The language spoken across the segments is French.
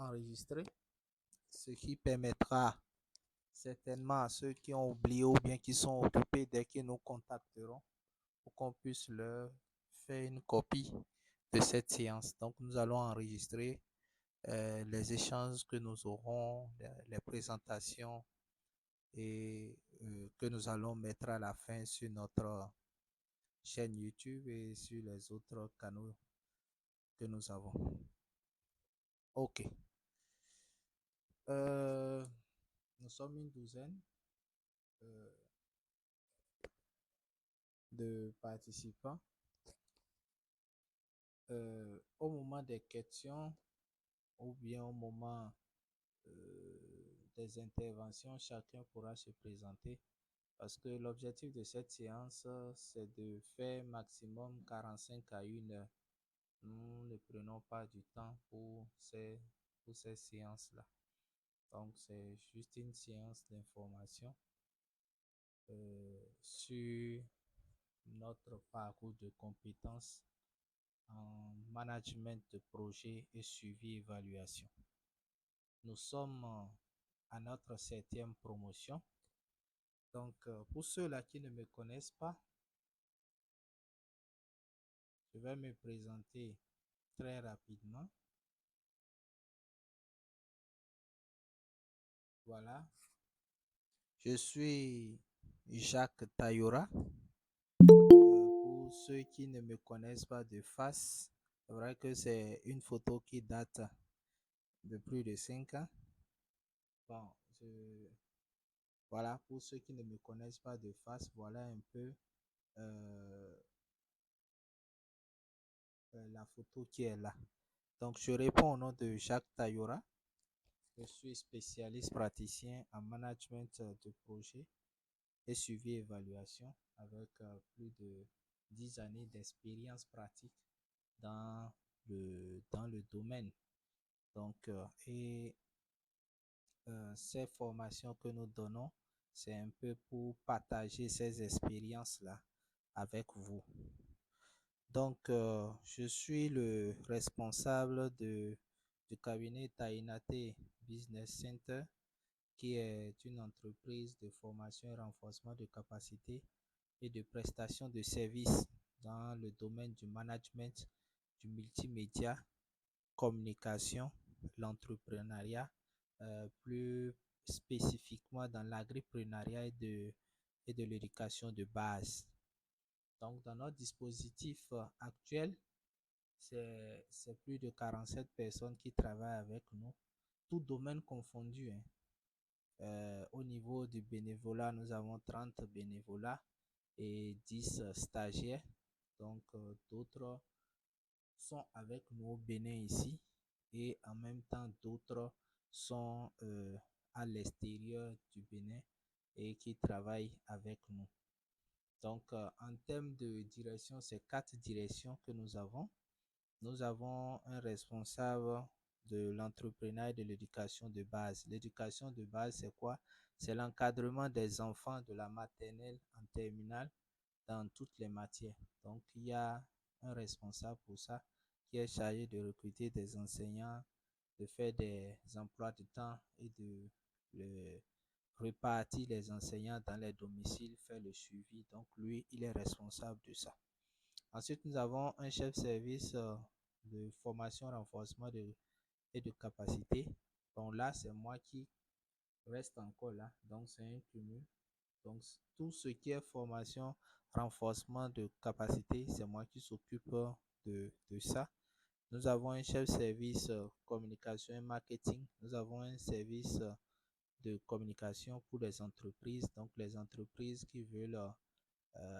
enregistré, ce qui permettra certainement à ceux qui ont oublié ou bien qui sont occupés dès qu'ils nous contacteront pour qu'on puisse leur faire une copie de cette séance. Donc, nous allons enregistrer les échanges que nous aurons, les présentations et que nous allons mettre à la fin sur notre chaîne YouTube et sur les autres canaux que nous avons. OK. Nous sommes une douzaine euh, de participants. Au moment des questions ou bien au moment des interventions, chacun pourra se présenter parce que l'objectif de cette séance, c'est de faire maximum 45 à 1 heure. Nous ne prenons pas du temps pour ces séances-là. Donc, c'est juste une séance d'information sur notre parcours de compétences en management de projet et suivi évaluation. Nous sommes à notre 7e promotion. Donc, pour ceux-là qui ne me connaissent pas, je vais me présenter très rapidement. Voilà. Je suis Jacques Tayora. Pour ceux qui ne me connaissent pas de face, c'est vrai que c'est une photo qui date de plus de 5 ans. Bon, voilà, pour ceux qui ne me connaissent pas de face, voilà un peu la photo qui est là. Donc, je réponds au nom de Jacques Tayora. Je suis spécialiste praticien en management de projet et suivi évaluation avec plus de 10 années d'expérience pratique dans le domaine. Donc, ces formations que nous donnons, c'est un peu pour partager ces expériences-là avec vous. Donc, je suis le responsable du cabinet Tainate Business Center, qui est une entreprise de formation et renforcement de capacité et de prestation de services dans le domaine du management, du multimédia, communication, l'entrepreneuriat, plus spécifiquement dans l'agriprenariat et de l'éducation de base. Donc, dans notre dispositif actuel, c'est plus de 47 personnes qui travaillent avec nous, tout domaine confondu, hein. Au niveau du bénévolat, nous avons 30 bénévolats et 10 stagiaires. Donc, d'autres sont avec nous au Bénin ici et en même temps, d'autres sont à l'extérieur du Bénin et qui travaillent avec nous. Donc, en termes de direction, c'est 4 directions que nous avons. Nous avons un responsable de l'entrepreneuriat et de l'éducation de base. L'éducation de base, c'est quoi? C'est l'encadrement des enfants de la maternelle en terminale dans toutes les matières. Donc, il y a un responsable pour ça qui est chargé de recruter des enseignants, de faire des emplois de temps et de répartir les enseignants dans les domiciles, faire le suivi. Donc, lui, il est responsable de ça. Ensuite, nous avons un chef service de formation, renforcement et de capacité. Bon, là, c'est moi qui reste encore là. Donc, c'est un cumul. Donc, tout ce qui est formation, renforcement de capacité, c'est moi qui s'occupe de ça. Nous avons un chef service communication et marketing. Nous avons un service de communication pour les entreprises. Donc, les entreprises qui veulent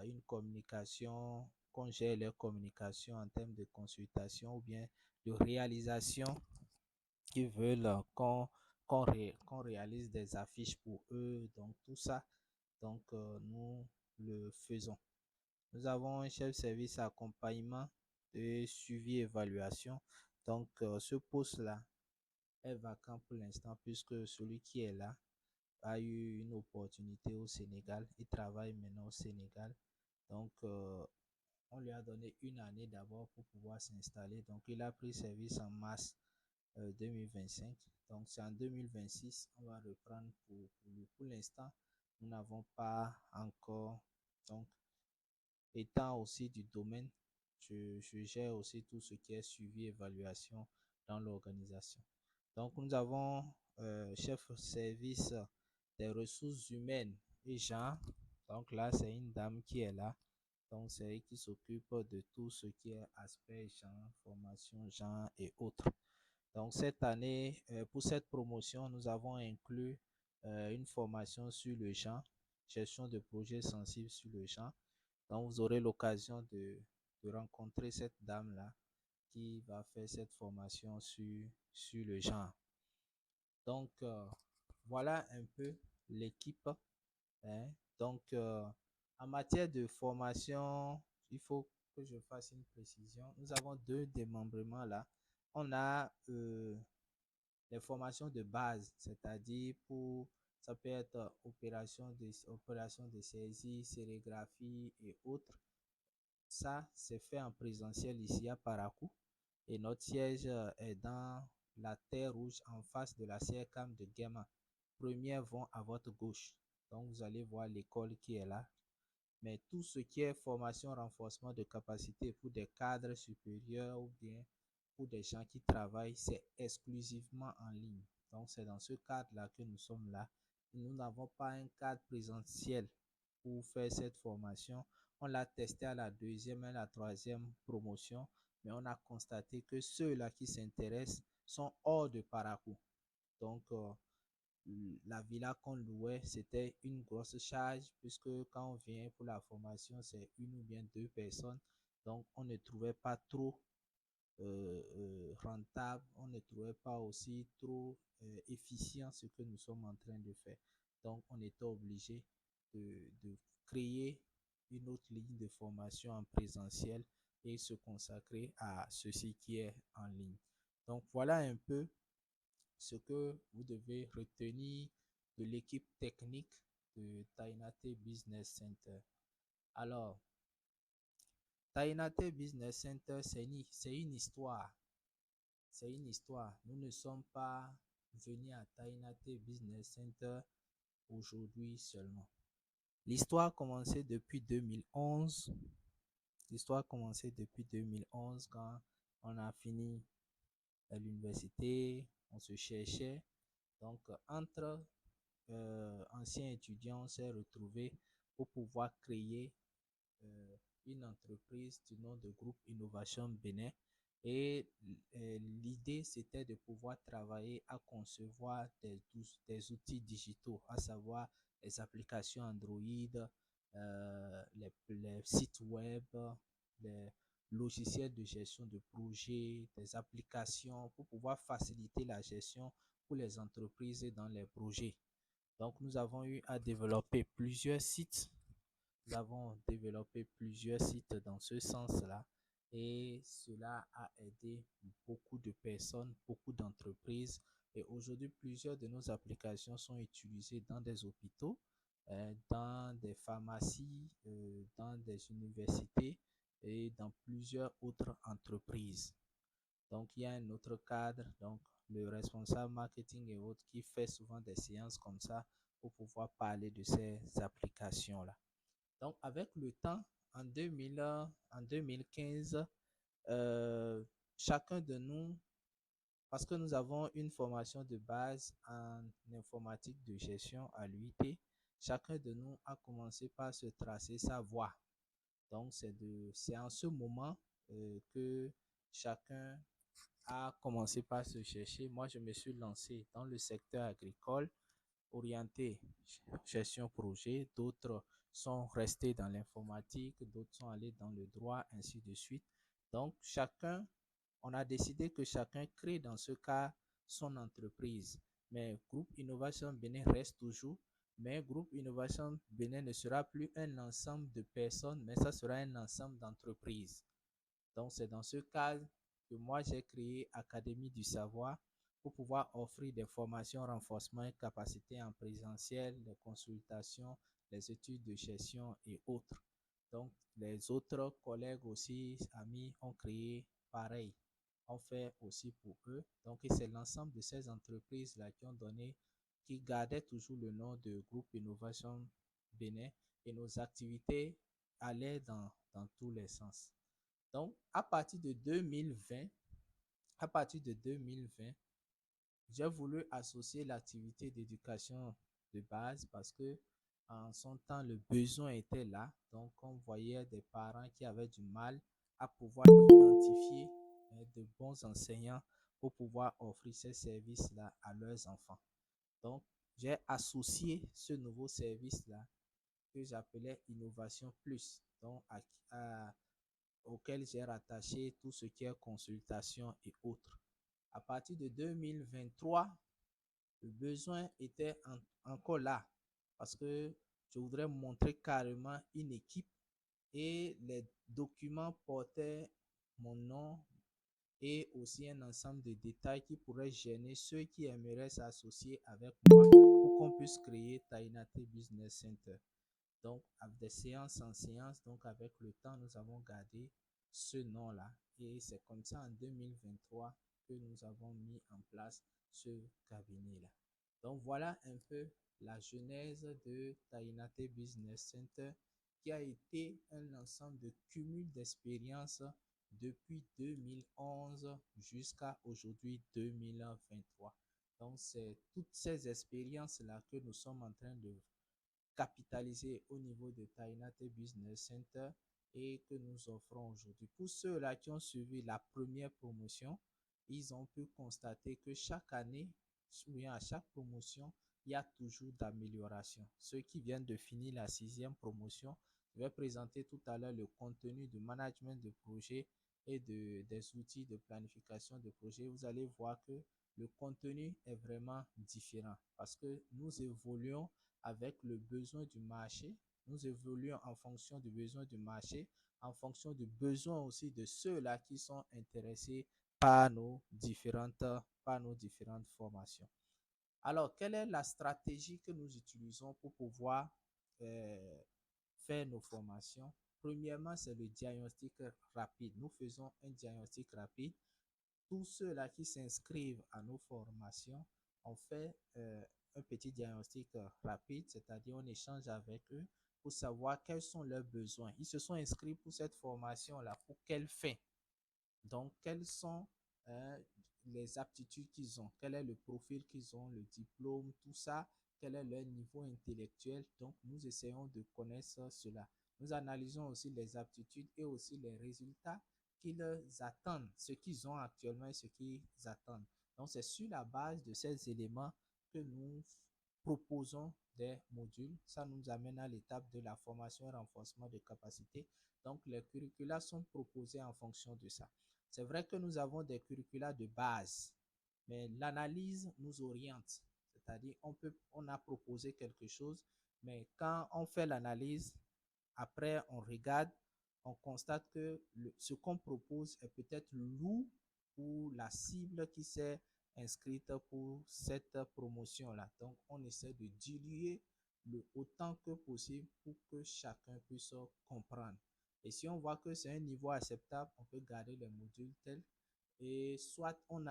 une communication, qu'on gère leur communication en termes de consultation ou bien de réalisation, qui veulent qu'on réalise des affiches pour eux. Donc, tout ça, donc, nous le faisons. Nous avons un chef service accompagnement et suivi évaluation. Donc, ce poste-là est vacant pour l'instant puisque celui qui est là a eu une opportunité au Sénégal. Il travaille maintenant au Sénégal. Donc, on lui a donné une année d'abord pour pouvoir s'installer. Donc, il a pris service en mars 2025. Donc, c'est en 2026, on va reprendre pour l'instant. Nous n'avons pas encore, donc, étant aussi du domaine, je gère aussi tout ce qui est suivi, évaluation dans l'organisation. Donc, nous avons chef service des ressources humaines et gens. Donc là, c'est une dame qui est là. Donc, c'est elle qui s'occupe de tout ce qui est aspect gens, formation, gens et autres. Donc, cette année, pour cette promotion, nous avons inclus une formation sur le genre, gestion de projets sensibles sur le genre. Donc, vous aurez l'occasion de rencontrer cette dame-là qui va faire cette formation sur le genre. Donc, voilà un peu l'équipe, hein. Donc, en matière de formation, il faut que je fasse une précision. Nous avons deux démembrements là. On a les formations de base, c'est-à-dire pour, ça peut être opération de saisie, sérigraphie et autres. Ça, c'est fait en présentiel ici à Parakou. Et notre siège est dans la terre rouge en face de la CRCAM de Guéma. Premiers vont à votre gauche. Donc, vous allez voir l'école qui est là. Mais tout ce qui est formation, renforcement de capacité pour des cadres supérieurs ou bien pour des gens qui travaillent, c'est exclusivement en ligne. Donc, c'est dans ce cadre-là que nous sommes là. Nous n'avons pas un cadre présentiel pour faire cette formation. On l'a testé à la deuxième et la troisième promotion, mais on a constaté que ceux-là qui s'intéressent sont hors de Parakou. Donc, la villa qu'on louait, c'était une grosse charge puisque quand on vient pour la formation, c'est une ou bien deux personnes. Donc, on ne trouvait pas trop rentable, on ne trouvait pas aussi trop efficient ce que nous sommes en train de faire. Donc, on était obligé de créer une autre ligne de formation en présentiel et se consacrer à ceci qui est en ligne. Donc, voilà un peu ce que vous devez retenir de l'équipe technique de Tainate Business Center. Alors, Tainate Business Center, c'est une histoire. C'est une histoire. Nous ne sommes pas venus à Tainate Business Center aujourd'hui seulement. L'histoire a commencé depuis 2011. L'histoire a commencé depuis 2011 quand on a fini à l'université, on se cherchait. Donc, entre anciens étudiants, on s'est retrouvés pour pouvoir créer une entreprise du nom de Groupe Innovation Bénin. Et l'idée, c'était de pouvoir travailler à concevoir des outils digitaux, à savoir les applications Android, les sites web, les logiciels de gestion de projets, des applications pour pouvoir faciliter la gestion pour les entreprises et dans les projets. Donc, nous avons eu à développer plusieurs sites. Nous avons développé plusieurs sites dans ce sens-là et cela a aidé beaucoup de personnes, beaucoup d'entreprises. Et aujourd'hui, plusieurs de nos applications sont utilisées dans des hôpitaux, dans des pharmacies, dans des universités et dans plusieurs autres entreprises. Donc, il y a un autre cadre, donc le responsable marketing et autres, qui fait souvent des séances comme ça pour pouvoir parler de ces applications-là. Donc, avec le temps, en 2015, euh, chacun de nous, parce que nous avons une formation de base en informatique de gestion à l'UIT, chacun de nous a commencé par se tracer sa voie. Donc, c'est en ce moment que chacun a commencé par se chercher. Moi, je me suis lancé dans le secteur agricole orienté gestion projet, d'autres sont restés dans l'informatique, d'autres sont allés dans le droit, ainsi de suite. Donc, on a décidé que chacun crée dans ce cas son entreprise. Mais Groupe Innovation Bénin reste toujours, mais Groupe Innovation Bénin ne sera plus un ensemble de personnes, mais ça sera un ensemble d'entreprises. Donc, c'est dans ce cadre que moi, j'ai créé Académie du Savoir pour pouvoir offrir des formations, renforcement et capacité en présentiel, les consultations, les études de gestion et autres. Donc, les autres collègues aussi, amis, ont créé pareil. on fait aussi pour eux. Donc, et c'est l'ensemble de ces entreprises-là qui ont donné, qui gardaient toujours le nom de Groupe Innovation Bénin et nos activités allaient dans tous les sens. Donc, à partir de 2020, j'ai voulu associer l'activité d'éducation de base parce que en son temps, le besoin était là. Donc, on voyait des parents qui avaient du mal à pouvoir identifier de bons enseignants pour pouvoir offrir ces services-là à leurs enfants. Donc, j'ai associé ce nouveau service-là que j'appelais Innovation Plus, donc auquel j'ai rattaché tout ce qui est consultation et autres. À partir de 2023, le besoin était encore là parce que je voudrais montrer carrément une équipe et les documents portaient mon nom et aussi un ensemble de détails qui pourraient gêner ceux qui aimeraient s'associer avec moi pour qu'on puisse créer Tainate Business Center. Donc, de séance en séance, donc avec le temps, nous avons gardé ce nom-là. Et c'est comme ça en 2023 que nous avons mis en place ce cabinet-là. Donc, voilà un peu la genèse de Tainate Business Center qui a été un ensemble de cumul d'expériences depuis 2011 jusqu'à aujourd'hui 2023. Donc, c'est toutes ces expériences-là que nous sommes en train de capitaliser au niveau de Tainate Business Center et que nous offrons aujourd'hui. Pour ceux-là qui ont suivi la première promotion, ils ont pu constater que chaque année, ou bien à chaque promotion, il y a toujours d'amélioration. Ceux qui viennent de finir la sixième promotion, je vais présenter tout à l'heure le contenu du management de projet et des outils de planification de projet. Vous allez voir que le contenu est vraiment différent parce que nous évoluons avec le besoin du marché. Nous évoluons en fonction du besoin du marché, en fonction du besoin aussi de ceux-là qui sont intéressés par par nos différentes formations. Alors, quelle est la stratégie que nous utilisons pour pouvoir euh, faire nos formations? Premièrement, c'est le diagnostic rapide. Nous faisons un diagnostic rapide. Tous ceux-là qui s'inscrivent à nos formations, on fait un petit diagnostic rapide, c'est-à-dire on échange avec eux pour savoir quels sont leurs besoins. Ils se sont inscrits pour cette formation-là, pour quelle fin? Donc, quelles sont euh, les aptitudes qu'ils ont? Quel est le profil qu'ils ont, le diplôme, tout ça? Quel est leur niveau intellectuel? Donc, nous essayons de connaître cela. Nous analysons aussi les aptitudes et aussi les résultats qu'ils attendent, ce qu'ils ont actuellement et ce qu'ils attendent. Donc, c'est sur la base de ces éléments que nous proposons des modules. Ça nous amène à l'étape de la formation et renforcement de capacités. Donc, les curricula sont proposés en fonction de ça. C'est vrai que nous avons des curricula de base, mais l'analyse nous oriente. C'est-à-dire, on a proposé quelque chose, mais quand on fait l'analyse, après on regarde, on constate que ce qu'on propose est peut-être lourd pour la cible qui s'est inscrite pour cette promotion-là. Donc, on essaie de diluer autant que possible pour que chacun puisse comprendre. Et si on voit que c'est un niveau acceptable, on peut garder les modules tels. Et soit on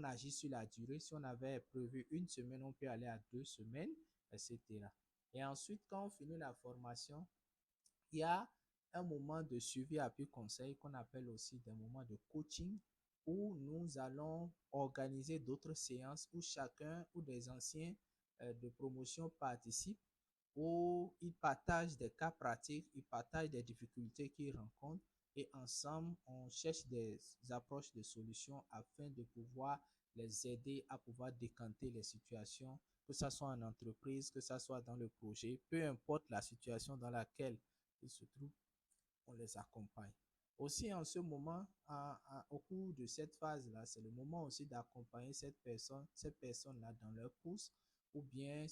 agit sur la durée. Si on avait prévu une semaine, on peut aller à 2 semaines, etc. Et ensuite, quand on finit la formation, il y a un moment de suivi appui conseil qu'on appelle aussi des moments de coaching où nous allons organiser d'autres séances où chacun ou des anciens de promotion participent, où ils partagent des cas pratiques, ils partagent des difficultés qu'ils rencontrent et ensemble, on cherche des approches de solutions afin de pouvoir les aider à pouvoir décanter les situations, que ce soit en entreprise, que ce soit dans le projet, peu importe la situation dans laquelle ils se trouvent, on les accompagne. Aussi, en ce moment, au cours de cette phase-là, c'est le moment aussi d'accompagner cette personne-là dans leur course, ou bien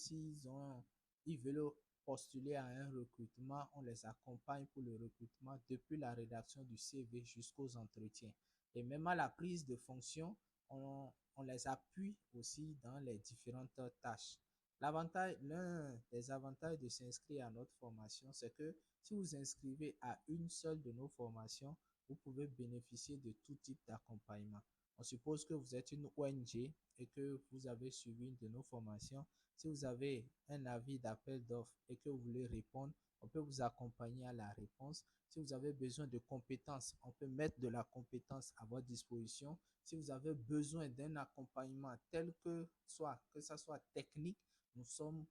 ils veulent postuler à un recrutement, on les accompagne pour le recrutement depuis la rédaction du CV jusqu'aux entretiens. Et même à la prise de fonction, on les appuie aussi dans les différentes tâches. L'un des avantages de s'inscrire à notre formation, c'est que si vous inscrivez à une seule de nos formations, vous pouvez bénéficier de tout type d'accompagnement. On suppose que vous êtes une ONG et que vous avez suivi une de nos formations. Si vous avez un avis d'appel d'offres et que vous voulez répondre, on peut vous accompagner à la réponse. Si vous avez besoin de compétences, on peut mettre de la compétence à votre disposition. Si vous avez besoin d'un accompagnement tel que ça soit technique, nous sommes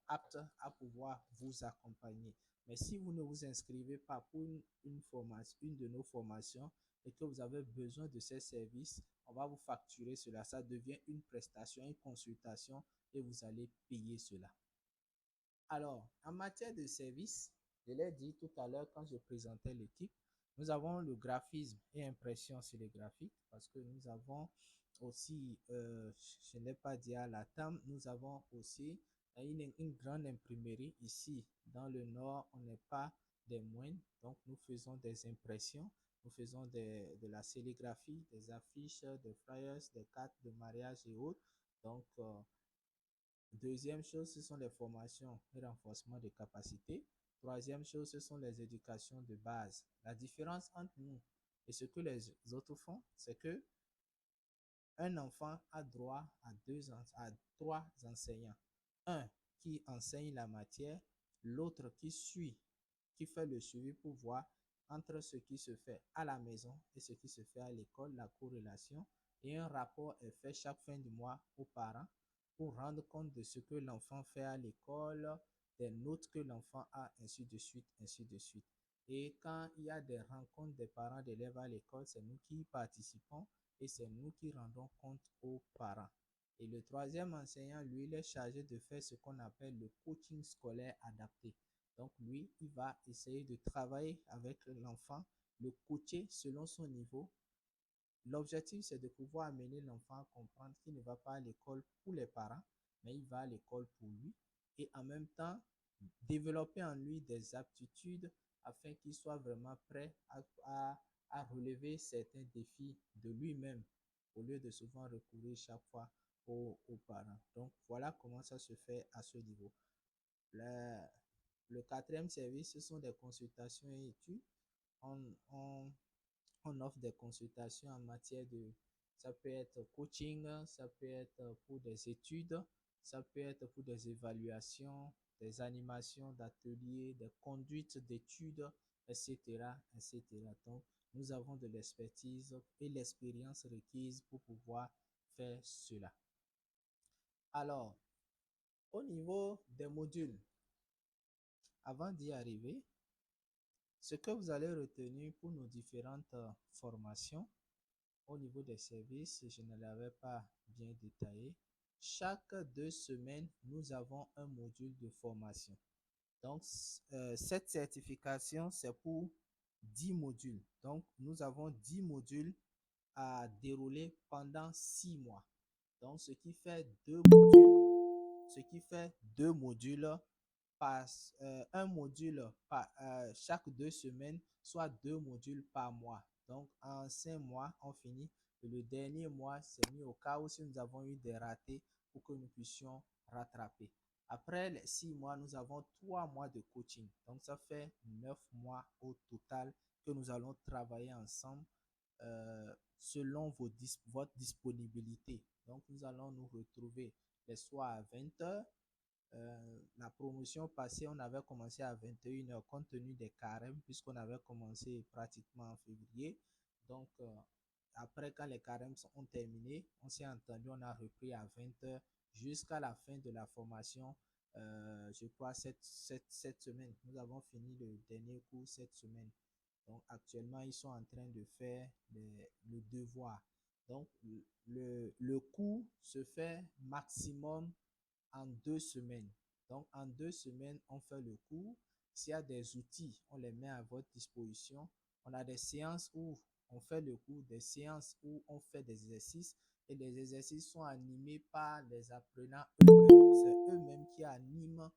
aptes à pouvoir vous accompagner. Mais si vous ne vous inscrivez pas pour une de nos formations et que vous avez besoin de ces services, on va vous facturer cela. Ça devient une prestation, une consultation et vous allez payer cela. Alors, en matière de services, je l'ai dit tout à l'heure quand je présentais l'équipe, nous avons le graphisme et impression sur les graphiques parce que nous avons aussi, je n'ai pas dit à la table, nous avons aussi une grande imprimerie ici dans le nord. On n'est pas des moindres, donc nous faisons des impressions, nous faisons de la sérigraphie, des affiches, des flyers, des cartes de mariage et autres. Donc, deuxième chose, ce sont les formations et renforcement de capacités. Troisième chose, ce sont les éducations de base. La différence entre nous et ce que les autres font, c'est que un enfant a droit à trois enseignants. Un qui enseigne la matière, l'autre qui suit, qui fait le suivi pour voir entre ce qui se fait à la maison et ce qui se fait à l'école, la corrélation. Et un rapport est fait chaque fin du mois aux parents pour rendre compte de ce que l'enfant fait à l'école, des notes que l'enfant a, ainsi de suite, ainsi de suite. Et quand il y a des rencontres des parents d'élèves à l'école, c'est nous qui y participons et c'est nous qui rendons compte aux parents. Et le troisième enseignant, lui, il est chargé de faire ce qu'on appelle le coaching scolaire adapté. Donc, lui, il va essayer de travailler avec l'enfant, le coacher selon son niveau. L'objectif, c'est de pouvoir amener l'enfant à comprendre qu'il ne va pas à l'école pour les parents, mais il va à l'école pour lui. Et en même temps, développer en lui des aptitudes afin qu'il soit vraiment prêt à relever certains défis de lui-même au lieu de souvent recourir chaque fois aux parents. Donc, voilà comment ça se fait à ce niveau. Le, le quatrième service, ce sont des consultations et études. On, on, on offre des consultations en matière de, ça peut être coaching, ça peut être pour des études, ça peut être pour des évaluations, des animations d'ateliers, des conduites d'études, etc., etc. Donc, nous avons de l'expertise et l'expérience requise pour pouvoir faire cela. Alors, au niveau des modules, avant d'y arriver, ce que vous allez retenir pour nos différentes formations au niveau des services, je ne l'avais pas bien détaillé. Chaque 2 semaines, nous avons un module de formation. Donc, cette certification, c'est pour 10 modules. Donc, nous avons 10 modules à dérouler pendant 6 mois. Donc, ce qui fait deux modules par un module chaque 2 semaines, soit 2 modules par mois. Donc, en 5 mois, on finit. Et le dernier mois, c'est mis au cas où si nous avons eu des ratés pour que nous puissions rattraper. Après les 6 mois, nous avons 3 mois de coaching. Donc, ça fait 9 mois au total que nous allons travailler ensemble selon votre disponibilité. Donc, nous allons nous retrouver les soirs à 20h. La promotion passée, on avait commencé à 21h compte tenu des carèmes, puisqu'on avait commencé pratiquement en février. Donc, après, quand les carèmes ont terminé, on s'est entendu, on a repris à 20h jusqu'à la fin de la formation. Je crois cette semaine. Nous avons fini le dernier cours cette semaine. Donc, actuellement, ils sont en train de faire le devoir. Donc, le cours se fait maximum en 2 semaines. Donc, en 2 semaines, on fait le cours. S'il y a des outils, on les met à votre disposition. On a des séances où on fait le cours, des séances où on fait des exercices et les exercices sont animés par les apprenants eux-mêmes. C'est eux-mêmes qui animent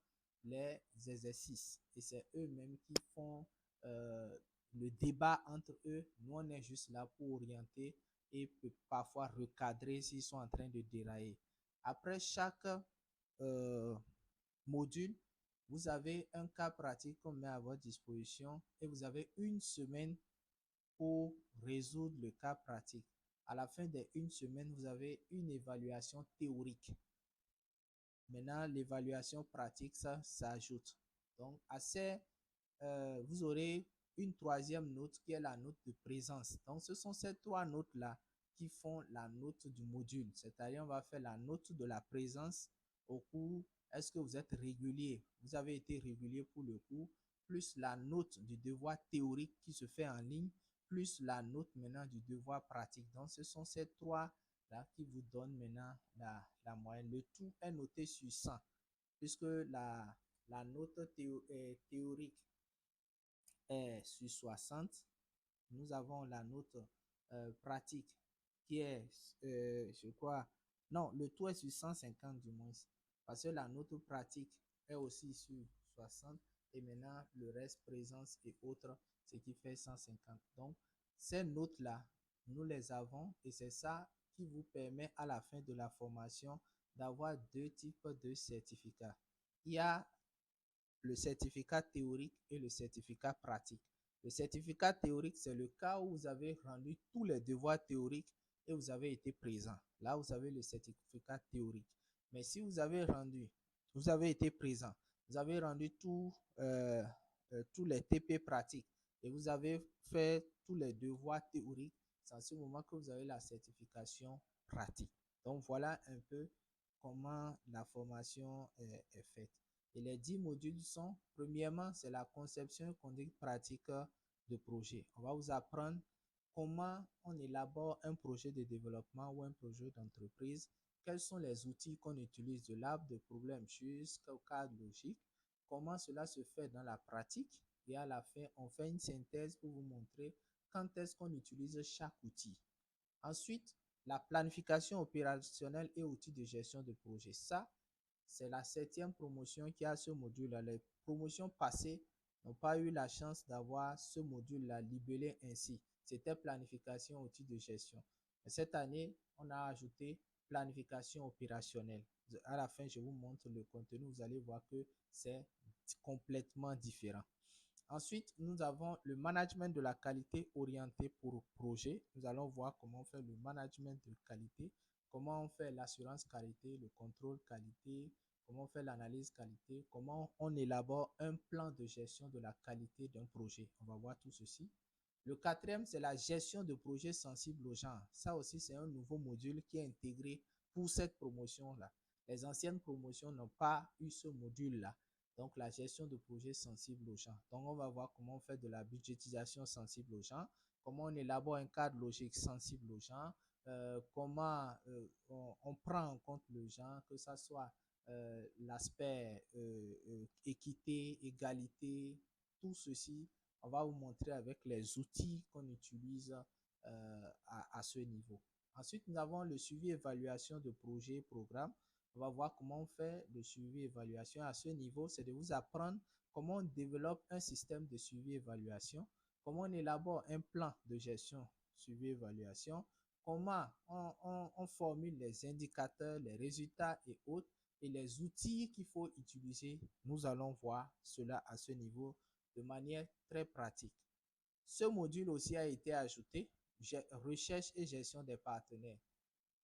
les exercices et c'est eux-mêmes qui font le débat entre eux. Nous, on est juste là pour orienter et parfois recadrer s'ils sont en train de dérailler. Après chaque euh, module, vous avez un cas pratique qu'on met à votre disposition et vous avez 1 semaine pour résoudre le cas pratique. À la fin des une semaine, vous avez une évaluation théorique. Maintenant, l'évaluation pratique, ça s'ajoute. Donc, vous aurez une troisième note qui est la note de présence. Donc, ce sont ces trois notes-là qui font la note du module. C'est-à-dire, on va faire la note de la présence au cours. Est-ce que vous êtes régulier? Vous avez été régulier pour le cours, plus la note du devoir théorique qui se fait en ligne, plus la note maintenant du devoir pratique. Donc, ce sont ces trois là qui vous donnent maintenant la moyenne. Le tout est noté sur 100 puisque la note théorique est sur 60. Nous avons la note pratique qui est, je crois, non, le tout est sur 150 du moins, parce que la note pratique est aussi sur 60 et maintenant le reste, présence et autres, ce qui fait 150. Donc, ces notes-là, nous les avons et c'est ça qui vous permet à la fin de la formation d'avoir deux types de certificats. Il y a le certificat théorique et le certificat pratique. Le certificat théorique, c'est le cas où vous avez rendu tous les devoirs théoriques et vous avez été présent. Là, vous avez le certificat théorique. Mais si vous avez été présent, vous avez rendu tous les TP pratiques et vous avez fait tous les devoirs théoriques, c'est en ce moment que vous avez la certification pratique. Donc, voilà un peu comment la formation est faite. Et les 10 modules sont, premièrement, c'est la conception et conduite pratique de projet. On va vous apprendre comment on élabore un projet de développement ou un projet d'entreprise, quels sont les outils qu'on utilise de l'arbre de problème jusqu'au cadre logique, comment cela se fait dans la pratique et à la fin, on fait une synthèse pour vous montrer quand est-ce qu'on utilise chaque outil. Ensuite, la planification opérationnelle et outils de gestion de projet. Ça, c'est la 7e promotion qui a ce module-là. Les promotions passées n'ont pas eu la chance d'avoir ce module-là libellé ainsi. C'était planification outils de gestion. Et cette année, on a ajouté planification opérationnelle. À la fin, je vous montre le contenu. Vous allez voir que c'est complètement différent. Ensuite, nous avons le management de la qualité orienté pour projet. Nous allons voir comment on fait le management de qualité, comment on fait l'assurance qualité, le contrôle qualité, comment on fait l'analyse qualité, comment on élabore un plan de gestion de la qualité d'un projet. On va voir tout ceci. Le quatrième, c'est la gestion de projets sensibles au genre. Ça aussi, c'est un nouveau module qui est intégré pour cette promotion-là. Les anciennes promotions n'ont pas eu ce module-là. Donc, la gestion de projets sensibles aux gens. Donc, on va voir comment on fait de la budgétisation sensible aux gens, comment on élabore un cadre logique sensible aux gens, comment on prend en compte le genre, que ce soit l'aspect équité, égalité, tout ceci, on va vous montrer avec les outils qu'on utilise à ce niveau. Ensuite, nous avons le suivi évaluation de projets et programmes. On va voir comment on fait le suivi évaluation à ce niveau. C'est de vous apprendre comment on développe un système de suivi évaluation, comment on élabore un plan de gestion suivi évaluation, comment on formule les indicateurs, les résultats et autres, et les outils qu'il faut utiliser. Nous allons voir cela à ce niveau de manière très pratique. Ce module aussi a été ajouté, recherche et gestion des partenaires.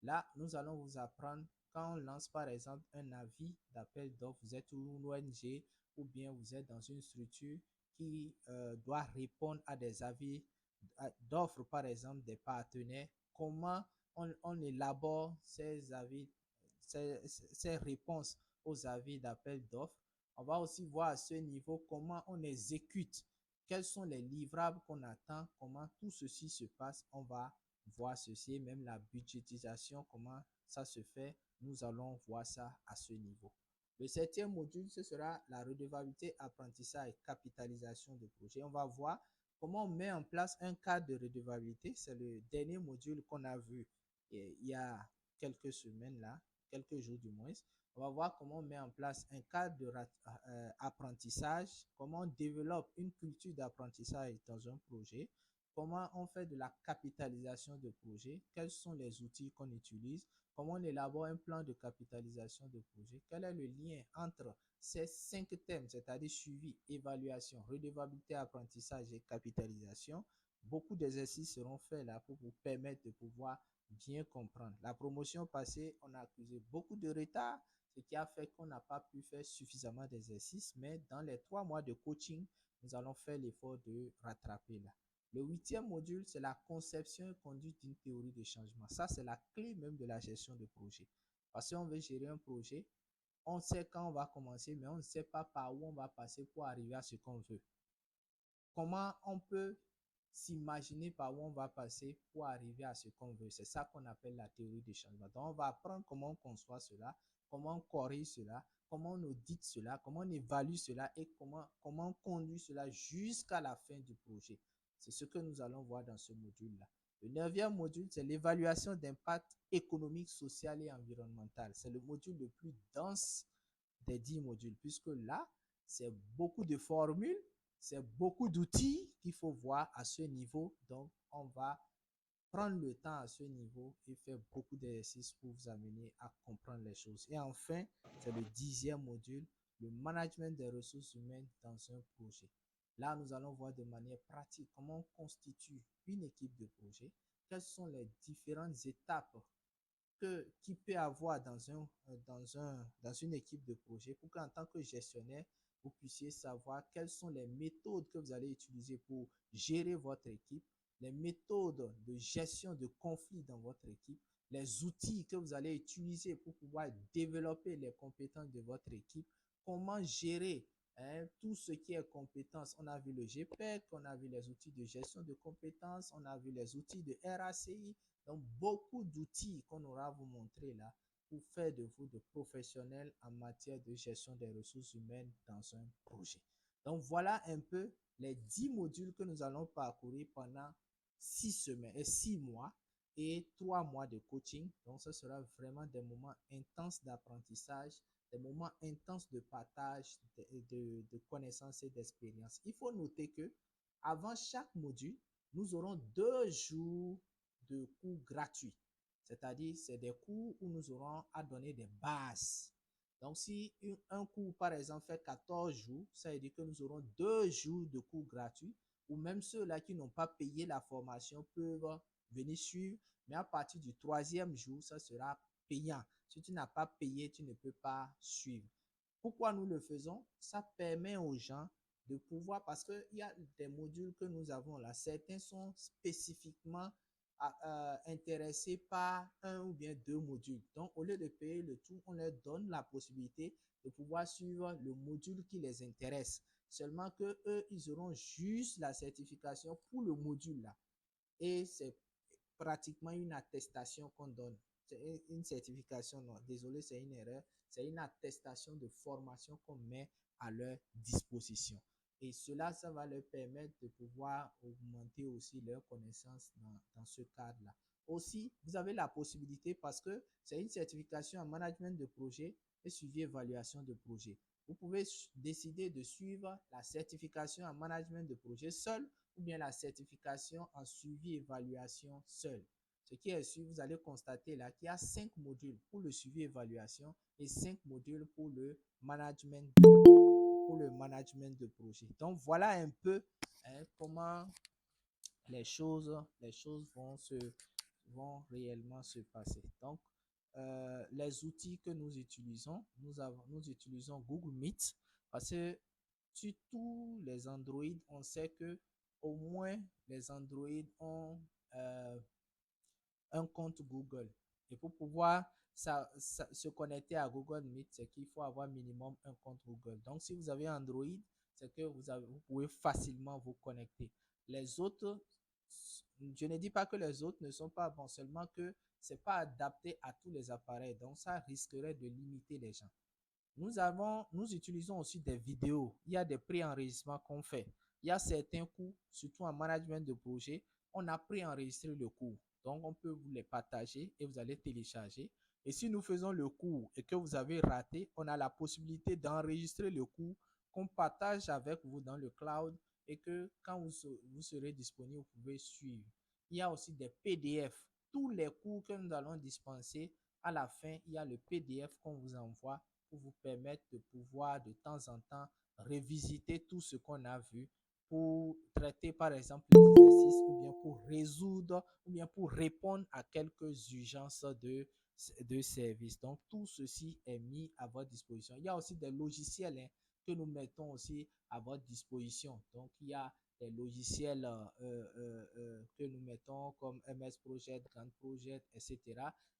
Là, nous allons vous apprendre quand on lance par exemple un avis d'appel d'offres, vous êtes une ONG ou bien vous êtes dans une structure qui doit répondre à des avis d'offres, par exemple des partenaires, comment on élabore ces avis, ces réponses aux avis d'appel d'offres. On va aussi voir à ce niveau comment on exécute, quels sont les livrables qu'on attend, comment tout ceci se passe. On va voir ceci, même la budgétisation, comment ça se fait. Nous allons voir ça à ce niveau. Le 7e module, ce sera la redevabilité, apprentissage et capitalisation de projet. On va voir comment on met en place un cadre de redevabilité. C'est le dernier module qu'on a vu il y a quelques semaines là, quelques jours du moins. On va voir comment on met en place un cadre d'apprentissage, comment on développe une culture d'apprentissage dans un projet, comment on fait de la capitalisation de projet, quels sont les outils qu'on utilise, comment on élabore un plan de capitalisation de projet, quel est le lien entre ces 5 thèmes, c'est-à-dire suivi, évaluation, redevabilité, apprentissage et capitalisation, Beaucoup d'exercices seront faits là pour vous permettre de pouvoir bien comprendre. La promotion passée, on a accusé beaucoup de retard, ce qui a fait qu'on n'a pas pu faire suffisamment d'exercices, mais dans les 3 mois de coaching, nous allons faire l'effort de rattraper là. Le 8e module, c'est la conception et conduite d'une théorie de changement. Ça, c'est la clé même de la gestion de projet. Parce qu'on veut gérer un projet, on sait quand on va commencer, mais on ne sait pas par où on va passer pour arriver à ce qu'on veut. Comment on peut s'imaginer par où on va passer pour arriver à ce qu'on veut? C'est ça qu'on appelle la théorie du changement. Donc, on va apprendre comment on conçoit cela, comment on corrige cela, comment on audite cela, comment on évalue cela et comment on conduit cela jusqu'à la fin du projet. C'est ce que nous allons voir dans ce module-là. Le 9e module, c'est l'évaluation d'impact économique, social et environnemental. C'est le module le plus dense des 10 modules, puisque là, c'est beaucoup de formules, c'est beaucoup d'outils qu'il faut voir à ce niveau. Donc, on va prendre le temps à ce niveau et faire beaucoup d'exercices pour vous amener à comprendre les choses. Et enfin, c'est le 10e module, le management des ressources humaines dans un projet. Là, nous allons voir de manière pratique comment on constitue une équipe de projet, quelles sont les différentes étapes qu'il peut avoir dans une équipe de projet pour qu'en tant que gestionnaire, vous puissiez savoir quelles sont les méthodes que vous allez utiliser pour gérer votre équipe, les méthodes de gestion de conflits dans votre équipe, les outils que vous allez utiliser pour pouvoir développer les compétences de votre équipe, comment gérer tout ce qui est compétences. On a vu le GPEC, on a vu les outils de gestion de compétences, on a vu les outils de RACI, donc, beaucoup d'outils qu'on aura à vous montrer là pour faire de vous de professionnels en matière de gestion des ressources humaines dans un projet. Donc, voilà un peu les 10 modules que nous allons parcourir pendant 6 mois et 3 mois de coaching. Donc, ce sera vraiment des moments intenses d'apprentissage, des moments intenses de partage de connaissances et d'expériences. Il faut noter que avant chaque module, nous aurons 2 jours de cours gratuits. C'est-à-dire, c'est des cours où nous aurons à donner des bases. Donc, si un cours, par exemple, fait 14 jours, ça veut dire que nous aurons 2 jours de cours gratuits, ou même ceux-là qui n'ont pas payé la formation peuvent venir suivre, mais à partir du 3e jour, ça sera payant. Si tu n'as pas payé, tu ne peux pas suivre. Pourquoi nous le faisons? Ça permet aux gens de pouvoir, parce qu'il y a des modules que nous avons là, certains sont spécifiquement intéressés par un ou bien 2 modules. Donc, au lieu de payer le tout, on leur donne la possibilité de pouvoir suivre le module qui les intéresse. Seulement que eux, ils auront juste la certification pour le module là. Et c'est pratiquement une attestation qu'on donne. C'est une certification, non, désolé, c'est une erreur. C'est une attestation de formation qu'on met à leur disposition. Et cela, ça va leur permettre de pouvoir augmenter aussi leurs connaissances dans ce cadre-là. Aussi, vous avez la possibilité, parce que c'est une certification en management de projet et suivi évaluation de projet. Vous pouvez décider de suivre la certification en management de projet seul ou bien la certification en suivi évaluation seul. Ce qui est sûr, vous allez constater là qu'il y a 5 modules pour le suivi évaluation et 5 modules pour le management de projet. Donc, voilà un peu comment les choses vont réellement se passer. Donc, les outils que nous utilisons, nous utilisons Google Meet parce que sur tous les Android, on sait que au moins les Android ont un compte Google. Et pour pouvoir se connecter à Google Meet, c'est qu'il faut avoir minimum un compte Google. Donc, si vous avez Android, c'est que vous pouvez facilement vous connecter. Les autres, je ne dis pas que les autres ne sont pas bons, seulement que ce n'est pas adapté à tous les appareils. Donc, ça risquerait de limiter les gens. Nous utilisons aussi des vidéos. Il y a des pré-enregistrements qu'on fait. Il y a certains cours, surtout en management de projet, on a pré-enregistré le cours. Donc, on peut vous les partager et vous allez télécharger. Et si nous faisons le cours et que vous avez raté, on a la possibilité d'enregistrer le cours qu'on partage avec vous dans le cloud et que quand vous serez disponible, vous pouvez suivre. Il y a aussi des PDF. Tous les cours que nous allons dispenser, à la fin, il y a le PDF qu'on vous envoie pour vous permettre de pouvoir de temps en temps revisiter tout ce qu'on a vu pour traiter par exemple les exercices ou bien pour résoudre ou bien pour répondre à quelques urgences de service. Donc, tout ceci est mis à votre disposition. Il y a aussi des logiciels que nous mettons aussi à votre disposition. Donc, il y a des logiciels que nous mettons comme MS Project, Gantt Project, etc.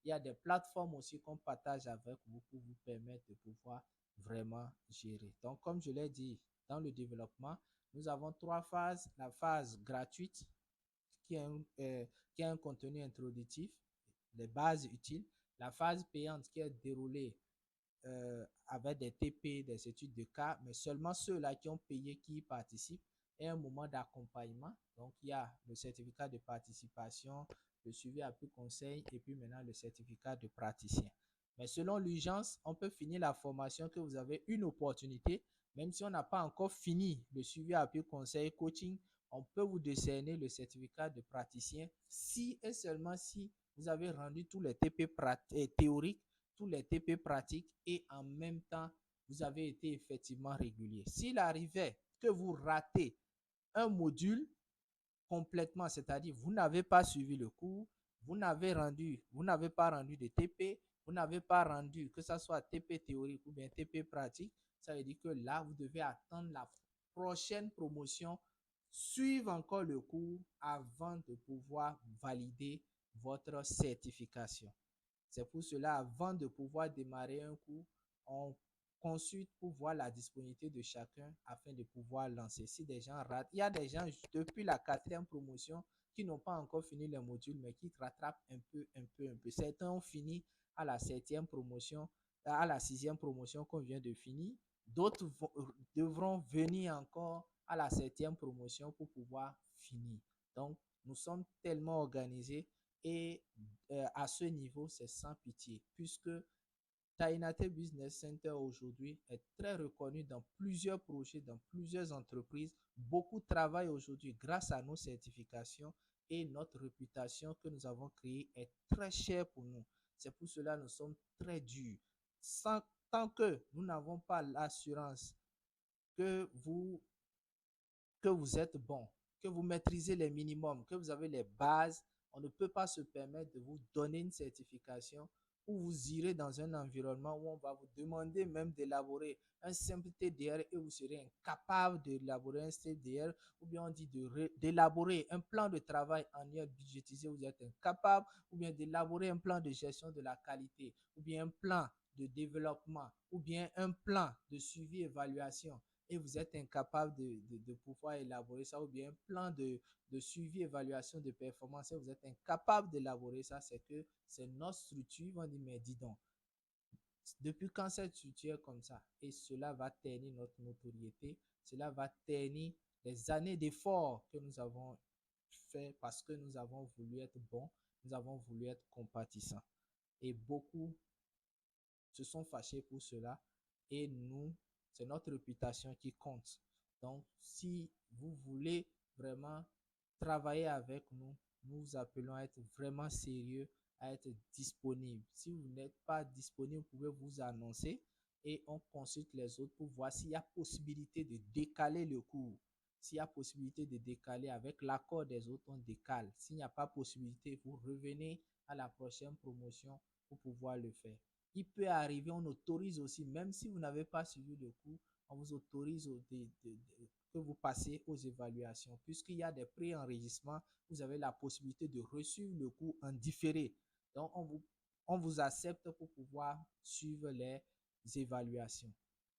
Il y a des plateformes aussi qu'on partage avec vous pour vous permettre de pouvoir vraiment gérer. Donc, comme je l'ai dit, dans le développement, nous avons trois phases. La phase gratuite, qui est qui a un contenu introductif, les bases utiles. La phase payante, qui est déroulée avec des TP, des études de cas, mais seulement ceux-là qui ont payé qui y participent, et un moment d'accompagnement. Donc, il y a le certificat de participation, le suivi appui conseil, et puis maintenant le certificat de praticien. Mais selon l'urgence, on peut finir la formation que vous avez une opportunité, même si on n'a pas encore fini le suivi appui conseil coaching, on peut vous décerner le certificat de praticien si et seulement si vous avez rendu tous les TP théoriques, tous les TP pratiques et en même temps, vous avez été effectivement régulier. S'il arrivait que vous ratez un module complètement, c'est-à-dire vous n'avez pas suivi le cours, vous n'avez pas rendu de TP, vous n'avez pas rendu que ce soit TP théorique ou bien TP pratique, ça veut dire que là, vous devez attendre la prochaine promotion, suivre encore le cours avant de pouvoir valider votre certification. C'est pour cela, avant de pouvoir démarrer un cours, on consulte pour voir la disponibilité de chacun afin de pouvoir lancer. Si des gens ratent, il y a des gens depuis la quatrième promotion qui n'ont pas encore fini les modules, mais qui rattrapent un peu. Certains ont fini à la septième promotion, à la sixième promotion qu'on vient de finir. D'autres devront venir encore à la septième promotion pour pouvoir finir. Donc, nous sommes tellement organisés et à ce niveau, c'est sans pitié, puisque Tainate Business Center aujourd'hui est très reconnu dans plusieurs projets, dans plusieurs entreprises. Beaucoup travaillent aujourd'hui grâce à nos certifications et notre réputation que nous avons créée est très chère pour nous. C'est pour cela que nous sommes très durs. Tant que nous n'avons pas l'assurance que vous êtes bon, que vous maîtrisez les minimums, que vous avez les bases, on ne peut pas se permettre de vous donner une certification où vous irez dans un environnement où on va vous demander même d'élaborer un simple TDR et vous serez incapable d'élaborer un TDR, ou bien on dit d'élaborer un plan de travail annuel budgétisé, vous êtes incapable, ou bien d'élaborer un plan de gestion de la qualité, ou bien un plan de développement, ou bien un plan de suivi évaluation et vous êtes incapable de pouvoir élaborer ça, ou bien un plan de suivi, évaluation de performance, et vous êtes incapable d'élaborer ça, c'est que c'est notre structure. On dit, mais dis donc, depuis quand cette structure est comme ça? Et cela va ternir notre notoriété, cela va ternir les années d'efforts que nous avons fait parce que nous avons voulu être bons, nous avons voulu être compatissants. Et beaucoup se sont fâchés pour cela. Et nous, c'est notre réputation qui compte. Donc, si vous voulez vraiment travailler avec nous, nous vous appelons à être vraiment sérieux, à être disponible. Si vous n'êtes pas disponible, vous pouvez vous annoncer et on consulte les autres pour voir s'il y a possibilité de décaler le cours. S'il y a possibilité de décaler avec l'accord des autres, on décale. S'il n'y a pas possibilité, vous revenez à la prochaine promotion pour pouvoir le faire. Il peut arriver, on autorise aussi, même si vous n'avez pas suivi le cours, on vous autorise que vous passez aux évaluations. Puisqu'il y a des pré-enregistrements, vous avez la possibilité de reçuivre le cours en différé. Donc, on vous accepte pour pouvoir suivre les évaluations.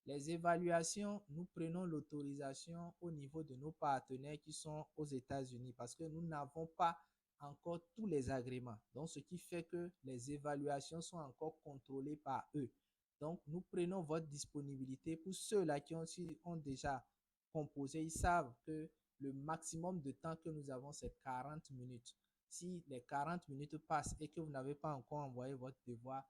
Les évaluations, nous prenons l'autorisation au niveau de nos partenaires qui sont aux États-Unis parce que nous n'avons pas encore tous les agréments. Donc, ce qui fait que les évaluations sont encore contrôlées par eux. Donc, nous prenons votre disponibilité. Pour ceux-là qui ont déjà composé, ils savent que le maximum de temps que nous avons, c'est 40 minutes. Si les 40 minutes passent et que vous n'avez pas encore envoyé votre devoir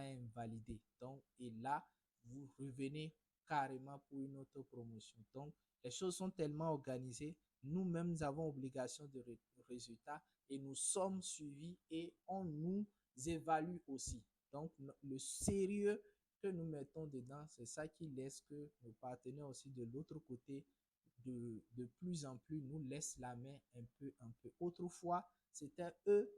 est invalidé. Donc, et là, vous revenez carrément pour une autre promotion. Donc, les choses sont tellement organisées. Nous-mêmes avons obligation de résultats et nous sommes suivis et on nous évalue aussi. Donc, le sérieux que nous mettons dedans, c'est ça qui laisse que nos partenaires aussi de l'autre côté de plus en plus nous laissent la main un peu, un peu. Autrefois, c'était eux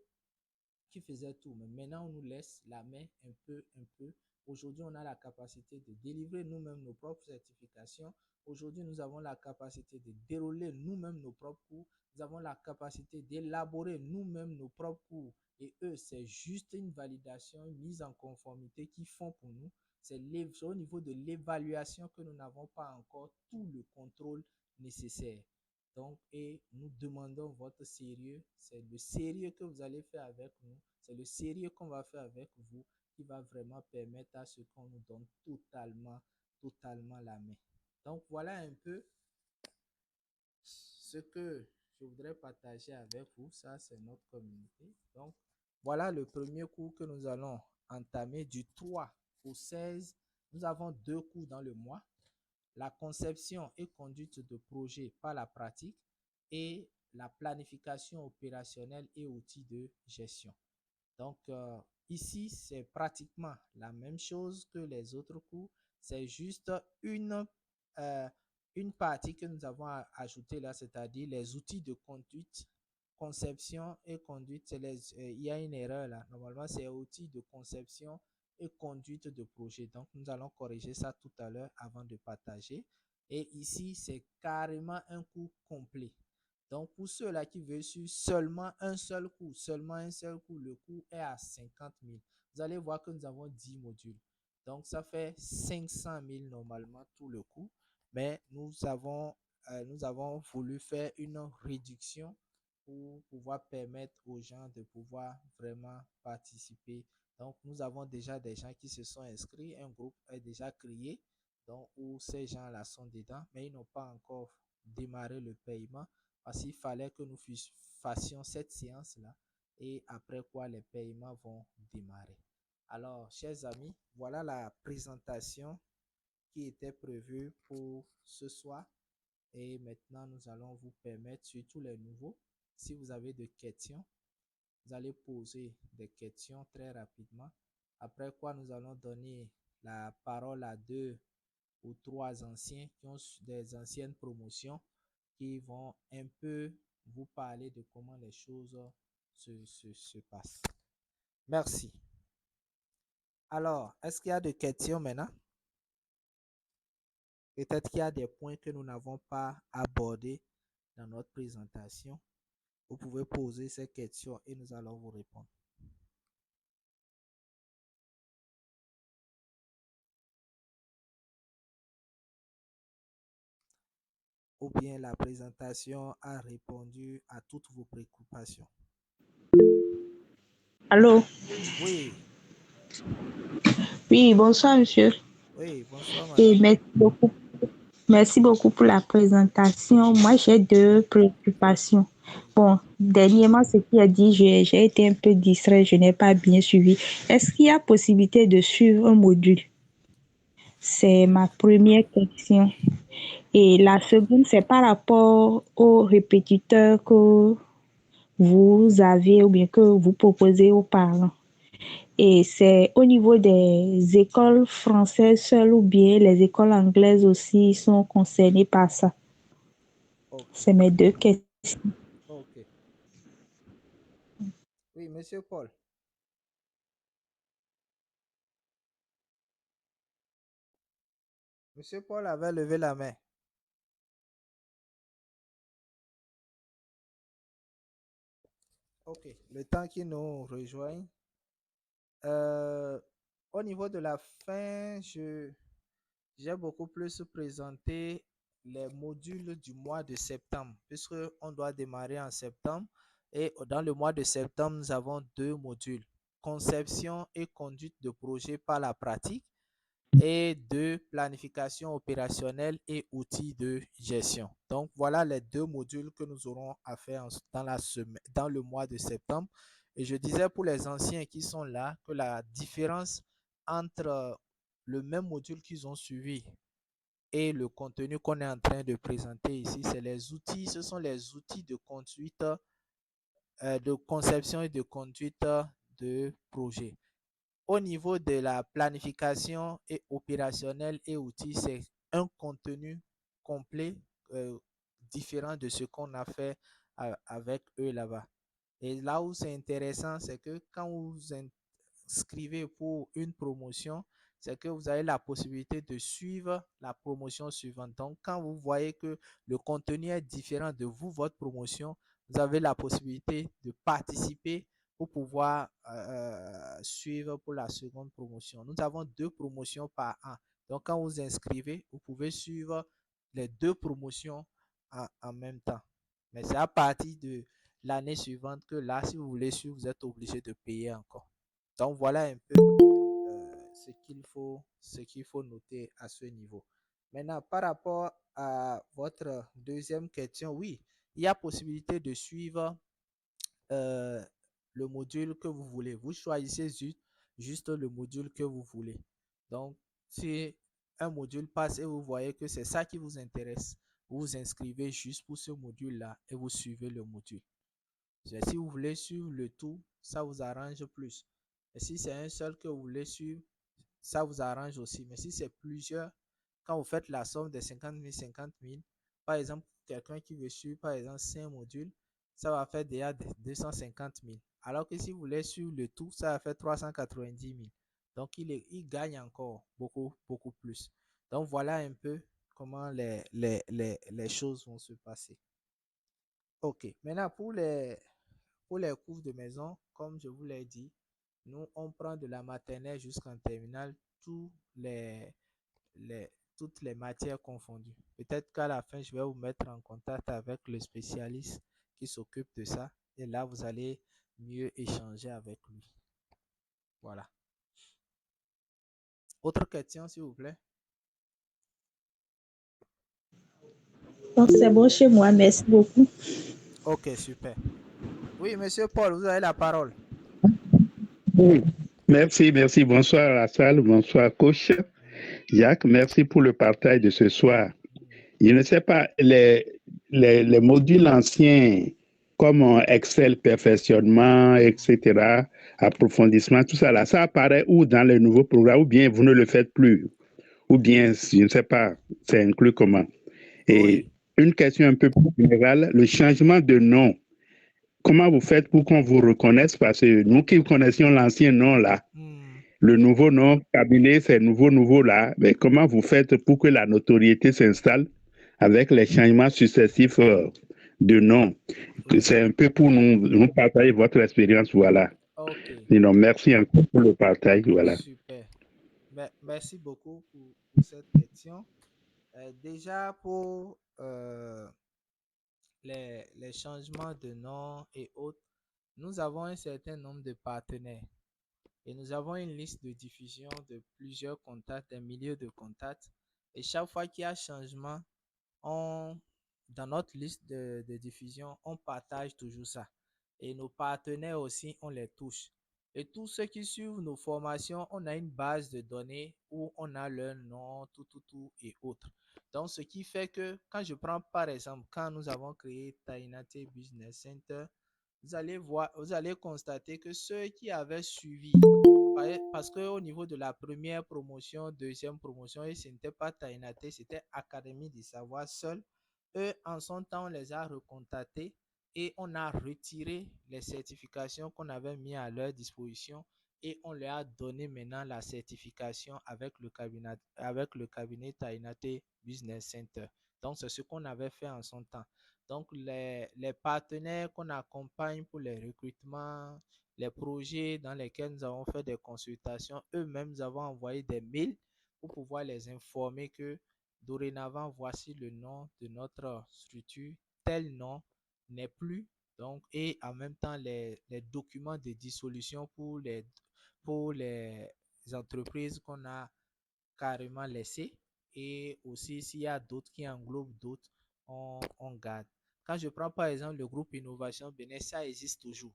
qui faisaient tout, mais maintenant on nous laisse la main un peu, un peu. Aujourd'hui, on a la capacité de délivrer nous-mêmes nos propres certifications. Aujourd'hui, nous avons la capacité de dérouler nous-mêmes nos propres cours. Nous avons la capacité d'élaborer nous-mêmes nos propres cours. Et eux, c'est juste une validation, une mise en conformité qu'ils font pour nous. C'est au niveau de l'évaluation que nous n'avons pas encore tout le contrôle nécessaire. Donc, et nous demandons votre sérieux. C'est le sérieux que vous allez faire avec nous. C'est le sérieux qu'on va faire avec vous qui va vraiment permettre à ce qu'on nous donne totalement, totalement la main. Donc, voilà un peu ce que je voudrais partager avec vous. Ça, c'est notre communauté. Donc, voilà le premier cours que nous allons entamer du 3 au 16. Nous avons 2 cours dans le mois. La conception et conduite de projet par la pratique et la planification opérationnelle et outils de gestion. Donc, ici, c'est pratiquement la même chose que les autres cours. C'est juste euh, une partie que nous avons ajoutée là, c'est-à-dire les outils de conduite, conception et conduite. Il y a une erreur là. Normalement, c'est outils de conception et conduite de projet. Donc, nous allons corriger ça tout à l'heure avant de partager. Et ici, c'est carrément un cours complet. Donc, pour ceux-là qui veulent suivre seulement un seul cours, le cours est à 50 000. Vous allez voir que nous avons 10 modules. Donc, ça fait 500 000 normalement tout le cours. Mais nous avons voulu faire une réduction pour pouvoir permettre aux gens de pouvoir vraiment participer. Donc, nous avons déjà des gens qui se sont inscrits. Un groupe est déjà créé, donc, où ces gens-là sont dedans, mais ils n'ont pas encore démarré le paiement parce qu'il fallait que nous fassions cette séance-là et après quoi les paiements vont démarrer. Alors, chers amis, voilà la présentation qui était prévue pour ce soir. Et maintenant, nous allons vous permettre, surtout les nouveaux, si vous avez des questions, vous allez poser des questions très rapidement. Après quoi, nous allons donner la parole à 2 ou 3 anciens qui ont des anciennes promotions qui vont un peu vous parler de comment les choses se passent. Merci. Alors, est-ce qu'il y a des questions maintenant? Peut-être qu'il y a des points que nous n'avons pas abordés dans notre présentation. Vous pouvez poser ces questions et nous allons vous répondre. Ou bien la présentation a répondu à toutes vos préoccupations. Allô? Oui, Oui, bonsoir, monsieur. oui, bonsoir, Et madame. merci beaucoup. Merci beaucoup pour la présentation. Moi, j'ai 2 préoccupations. Bon, dernièrement, ce qui a dit, j'ai été un peu distrait, je n'ai pas bien suivi. Est-ce qu'il y a possibilité de suivre un module? C'est ma première question. Et la seconde, c'est par rapport aux répétiteurs que vous avez ou bien que vous proposez aux parents. Et c'est au niveau des écoles françaises seules ou bien les écoles anglaises aussi sont concernées par ça. Ok, C'est mes 2 questions. ok. Oui, monsieur Paul. Monsieur Paul avait levé la main. Ok, le temps qu'il nous rejoigne. Euh, Au niveau de la fin, j'ai beaucoup plus présenté les modules du mois de septembre, puisque on doit démarrer en septembre. Et dans le mois de septembre, nous avons 2 modules, conception et conduite de projet par la pratique et de planification opérationnelle et outils de gestion. Donc, voilà les 2 modules que nous aurons à faire dans le mois de septembre. Et je disais pour les anciens qui sont là que la différence entre le même module qu'ils ont suivi et le contenu qu'on est en train de présenter ici, c'est les outils, ce sont les outils de conduite, de conception et de conduite de projet. Au niveau de la planification et opérationnelle et outils, c'est un contenu complet différent de ce qu'on a fait avec eux là-bas. Et là où c'est intéressant, c'est que quand vous vous inscrivez pour une promotion, c'est que vous avez la possibilité de suivre la promotion suivante. Donc, quand vous voyez que le contenu est différent de vous, votre promotion, vous avez la possibilité de participer pour pouvoir suivre pour la seconde promotion. Nous avons 2 promotions par an. Donc, quand vous inscrivez, vous pouvez suivre les 2 promotions en même temps. Mais c'est à partir de l'année suivante que là, si vous voulez suivre, vous êtes obligé de payer encore. Donc, voilà un peu ce qu'il faut noter à ce niveau. Maintenant, par rapport à votre deuxième question, oui, il y a possibilité de suivre euh, le module que vous voulez. Vous choisissez juste le module que vous voulez. Donc, si un module passe et vous voyez que c'est ça qui vous intéresse, vous vous inscrivez juste pour ce module-là et vous suivez le module. Si vous voulez suivre le tout, ça vous arrange plus. Et si c'est un seul que vous voulez suivre, ça vous arrange aussi. Mais si c'est plusieurs, quand vous faites la somme des 50 000, par exemple, quelqu'un qui veut suivre, par exemple, 5 modules, ça va faire déjà 250 000. Alors que si vous voulez suivre le tout, ça va faire 390 000. Donc, il gagne encore beaucoup, beaucoup plus. Donc, voilà un peu comment les choses vont se passer. OK. Maintenant, pour les cours de maison, comme je vous l'ai dit, nous, on prend de la maternelle jusqu'en terminale les, toutes les matières confondues. Peut-être qu'à la fin, je vais vous mettre en contact avec le spécialiste qui s'occupe de ça. Et là, vous allez mieux échanger avec lui. Voilà. Autre question, s'il vous plaît? Donc, c'est bon chez moi. Merci beaucoup. OK, super. Oui, monsieur Paul, vous avez la parole. Oui. Merci, merci. Bonsoir à la salle, bonsoir coach. Jacques, merci pour le partage de ce soir. Je ne sais pas, les modules anciens comme Excel, perfectionnement, etc., approfondissement, tout ça là, ça apparaît où dans le nouveau programme ou bien vous ne le faites plus ou bien, je ne sais pas, c'est inclus comment. Et Oui. une question un peu plus générale, le changement de nom, comment vous faites pour qu'on vous reconnaisse? Parce que nous qui connaissions l'ancien nom là, Hmm. le nouveau nom, cabinet, c'est nouveau là. Mais comment vous faites pour que la notoriété s'installe avec les changements successifs de nom? Oui. C'est un peu pour nous partager votre expérience, voilà. OK. Sinon, merci encore pour le partage, voilà. Super. Merci beaucoup pour cette question. Déjà, pour les changements de nom et autres, nous avons un certain nombre de partenaires et nous avons une liste de diffusion de plusieurs contacts, des milliers de contacts. Et chaque fois qu'il y a changement, on, dans notre liste de diffusion, on partage toujours ça. Et nos partenaires aussi, on les touche. Et tous ceux qui suivent nos formations, on a une base de données où on a leur nom, tout et autres. Donc, ce qui fait que quand je prends par exemple, quand nous avons créé Tainate Business Center, vous allez voir, vous allez constater que ceux qui avaient suivi, parce qu'au niveau de la première promotion, deuxième promotion, et ce n'était pas Tainate, c'était Académie du Savoir seul, eux, en son temps, on les a recontactés et on a retiré les certifications qu'on avait mis à leur disposition et on leur a donné maintenant la certification avec le cabinet Tainate Business Center. Donc, c'est ce qu'on avait fait en son temps. Donc, les partenaires qu'on accompagne pour les recrutements, les projets dans lesquels nous avons fait des consultations, eux-mêmes, nous avons envoyé des mails pour pouvoir les informer que dorénavant, voici le nom de notre structure, tel nom n'est plus. Donc, et en même temps, les documents de dissolution pour les entreprises qu'on a carrément laissées. Et aussi, s'il y a d'autres qui englobent d'autres, on garde. Quand je prends par exemple le groupe Innovation Bénin, ça existe toujours.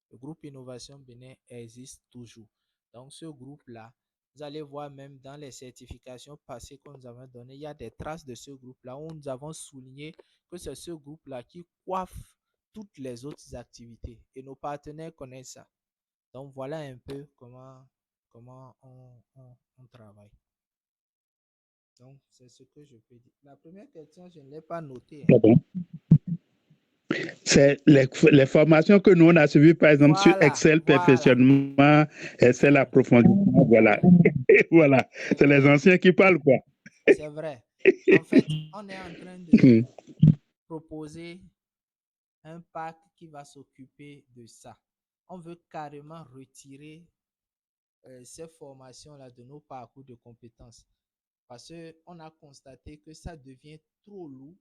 Le groupe Innovation Bénin existe toujours. Donc, ce groupe-là, vous allez voir même dans les certifications passées que nous avons données, il y a des traces de ce groupe-là où nous avons souligné que c'est ce groupe-là qui coiffe toutes les autres activités. Et nos partenaires connaissent ça. Donc, voilà un peu comment on travaille. Donc, c'est ce que je peux dire. La première question, je ne l'ai pas notée. Ah bon? C'est les formations que nous, on a suivies, par exemple, sur Excel perfectionnement, Excel approfondissement, voilà. Voilà, c'est les anciens qui parlent, quoi. C'est vrai. En fait, on est en train de proposer un pack qui va s'occuper de ça. On veut carrément retirer ces formations-là de nos parcours de compétences parce qu'on a constaté que ça devient trop lourd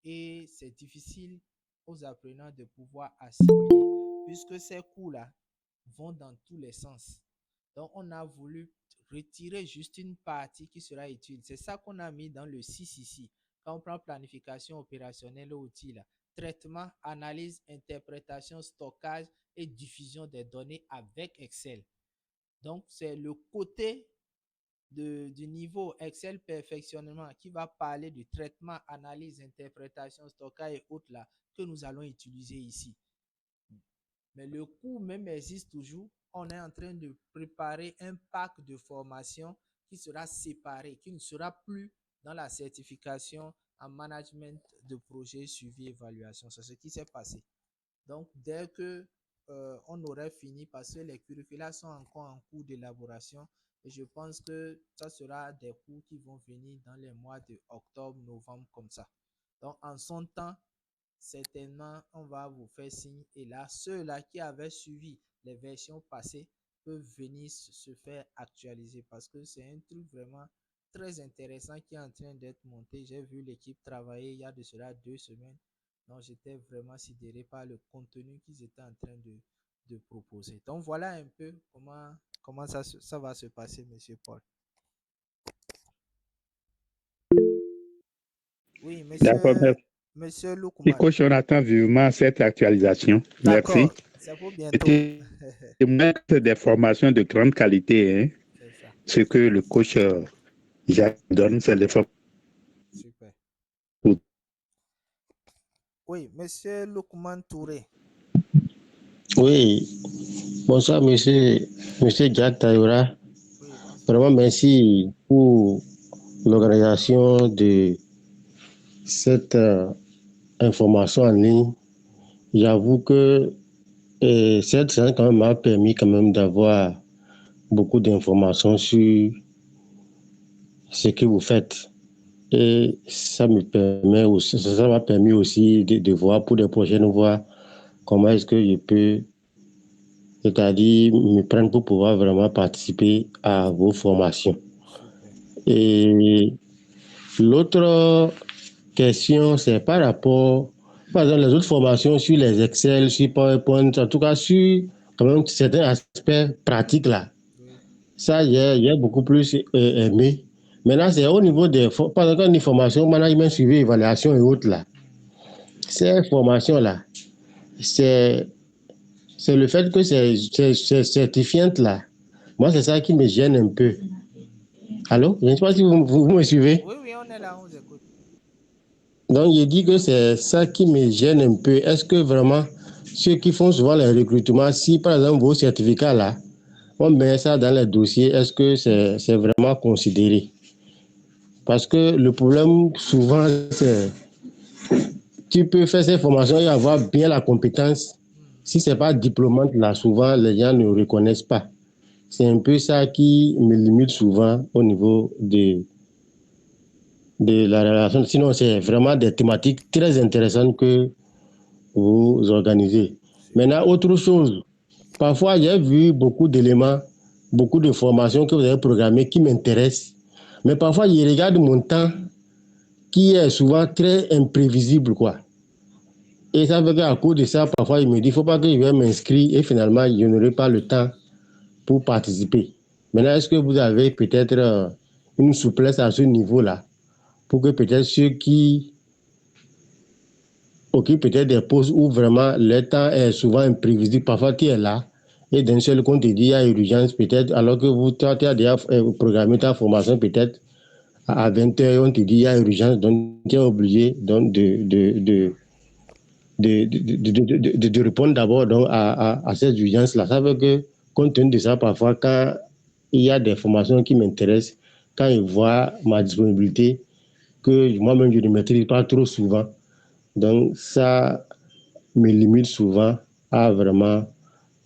et c'est difficile aux apprenants de pouvoir assimiler puisque ces cours-là vont dans tous les sens. Donc, on a voulu retirer juste une partie qui sera utile. C'est ça qu'on a mis dans le 6 ici. Quand on prend planification opérationnelle outils, là, traitement, analyse, interprétation, stockage et diffusion des données avec Excel. Donc, c'est le côté du niveau Excel perfectionnement qui va parler du traitement, analyse, interprétation, stockage et autres là que nous allons utiliser ici. Mais le cours même existe toujours. On est en train de préparer un pack de formation qui sera séparé, qui ne sera plus dans la certification en management de projet, suivi, évaluation. C'est ce qui s'est passé. Donc, dès que on aurait fini, parce que les curricula sont encore en cours d'élaboration, et je pense que ça sera des cours qui vont venir dans les mois de octobre, novembre, comme ça. Donc, en son temps, certainement, on va vous faire signe. Et là, ceux-là qui avaient suivi les versions passées peuvent venir se faire actualiser parce que c'est un truc vraiment très intéressant qui est en train d'être monté. J'ai vu l'équipe travailler il y a de cela 2 semaines. Donc, j'étais vraiment sidéré par le contenu qu'ils étaient en train de proposer. Donc, voilà un peu comment ça va se passer, Monsieur Paul. Oui, Monsieur Loukman. Coach, on attend vivement cette actualisation. Merci. C'est pour bientôt. C'est des formations de grande qualité. Hein. C'est ça. Ce que le coach Jacques donne, c'est des formations. Super. Oui, Monsieur Loukman Touré. Oui, bonsoir, monsieur Jack Tayoura. Oui, vraiment, merci pour l'organisation de cette information en ligne. J'avoue que cette séance quand même m'a permis quand même d'avoir beaucoup d'informations sur ce que vous faites. Et ça me permet aussi, ça m'a permis aussi de voir pour les prochaines fois comment est-ce que je peux, c'est-à-dire me prendre pour pouvoir vraiment participer à vos formations. super. Et l'autre question, c'est par rapport, par exemple, les autres formations sur les Excel, sur PowerPoint, en tout cas sur quand même certains aspects pratiques là. Oui. Ça, j'ai beaucoup plus aimé. Maintenant, c'est au niveau des, par exemple, une formation, management, suivi, évaluation et autres là. Ces formations-là, c'est le fait que c'est certifiante là. Moi, c'est ça qui me gêne un peu. Allô? Je ne sais pas si vous me suivez. Oui, on est là, on vous écoute. Donc, je dis que c'est ça qui me gêne un peu. Est-ce que vraiment, ceux qui font souvent les recrutements, si par exemple vos certificats là, on met ça dans les dossiers, est-ce que c'est vraiment considéré? Parce que le problème, souvent, c'est tu peux faire ces formations et avoir bien la compétence. Si ce n'est pas diplômante, là, souvent, les gens ne reconnaissent pas. C'est un peu ça qui me limite souvent au niveau de la relation. Sinon, c'est vraiment des thématiques très intéressantes que vous organisez. Maintenant, autre chose. Parfois, j'ai vu beaucoup d'éléments, beaucoup de formations que vous avez programmées qui m'intéressent. Mais parfois, je regarde mon temps qui est souvent très imprévisible, quoi. Et ça veut dire qu'à cause de ça, parfois, il me dit, il ne faut pas que je vais m'inscrire et finalement, je n'aurai pas le temps pour participer. Maintenant, est-ce que vous avez peut-être une souplesse à ce niveau-là pour que peut-être ceux qui occupent peut-être des postes où vraiment le temps est souvent imprévisible, parfois tu es là et d'un seul coup, on te dit il y a urgence peut-être, alors que tu as déjà programmé ta formation peut-être à 20h, on te dit il y a urgence, donc tu es obligé donc de répondre d'abord donc à cette urgence-là. Ça veut que, compte tenu de ça, parfois, quand il y a des formations qui m'intéressent, quand ils voient ma disponibilité, que moi-même je ne maîtrise pas trop souvent. Donc ça me limite souvent à vraiment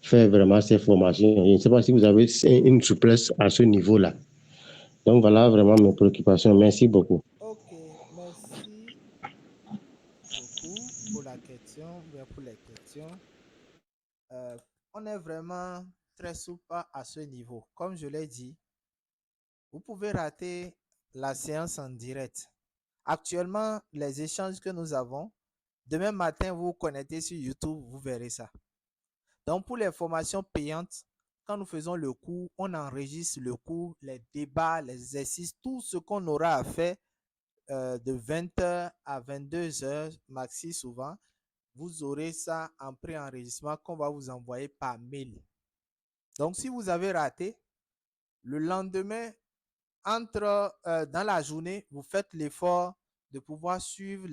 faire vraiment ces formations. Je ne sais pas si vous avez une souplesse à ce niveau-là. Donc voilà vraiment mes préoccupations. Merci beaucoup. Ok, merci beaucoup pour la question, bien pour les questions. Euh, on est vraiment très souple à ce niveau. Comme je l'ai dit, vous pouvez rater la séance en direct. Actuellement, les échanges que nous avons, demain matin, vous vous connectez sur YouTube, vous verrez ça. Donc, pour les formations payantes, quand nous faisons le cours, on enregistre le cours, les débats, les exercices, tout ce qu'on aura à faire de 20h à 22h, maxi souvent. Vous aurez ça en pré-enregistrement qu'on va vous envoyer par mail. Donc, si vous avez raté, le lendemain, dans la journée, vous faites l'effort de pouvoir suivre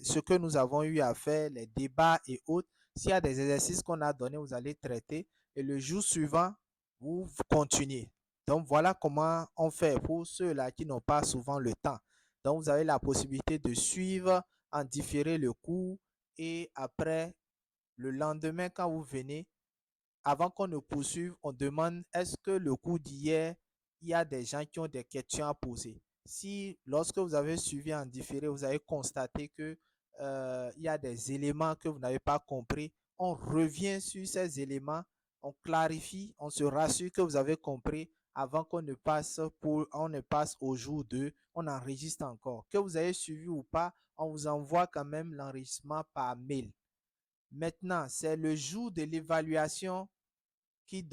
ce que nous avons eu à faire, les débats et autres. S'il y a des exercices qu'on a donnés, vous allez traiter. Et le jour suivant, vous continuez. Donc, voilà comment on fait pour ceux-là qui n'ont pas souvent le temps. Donc, vous avez la possibilité de suivre en différé le cours et après, le lendemain, quand vous venez, avant qu'on ne poursuive, on demande est-ce que le cours d'hier, il y a des gens qui ont des questions à poser. Si lorsque vous avez suivi en différé, vous avez constaté que il y a des éléments que vous n'avez pas compris, on revient sur ces éléments, on clarifie, on se rassure que vous avez compris avant qu'on ne passe au jour 2, on enregistre encore. Que vous ayez suivi ou pas, on vous envoie quand même l'enregistrement par mail. Maintenant, c'est le jour de l'évaluation qui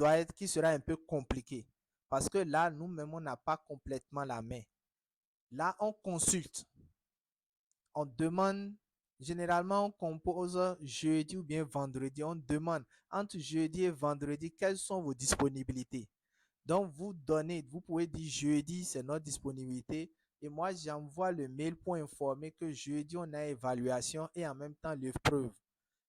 sera un peu compliqué. Parce que là, nous-mêmes, on n'a pas complètement la main. Là, on consulte. On demande, généralement, on compose jeudi ou bien vendredi. On demande entre jeudi et vendredi, quelles sont vos disponibilités. Donc, vous pouvez dire jeudi, c'est notre disponibilité. Et moi, j'envoie le mail pour informer que jeudi, on a évaluation et en même temps l'épreuve.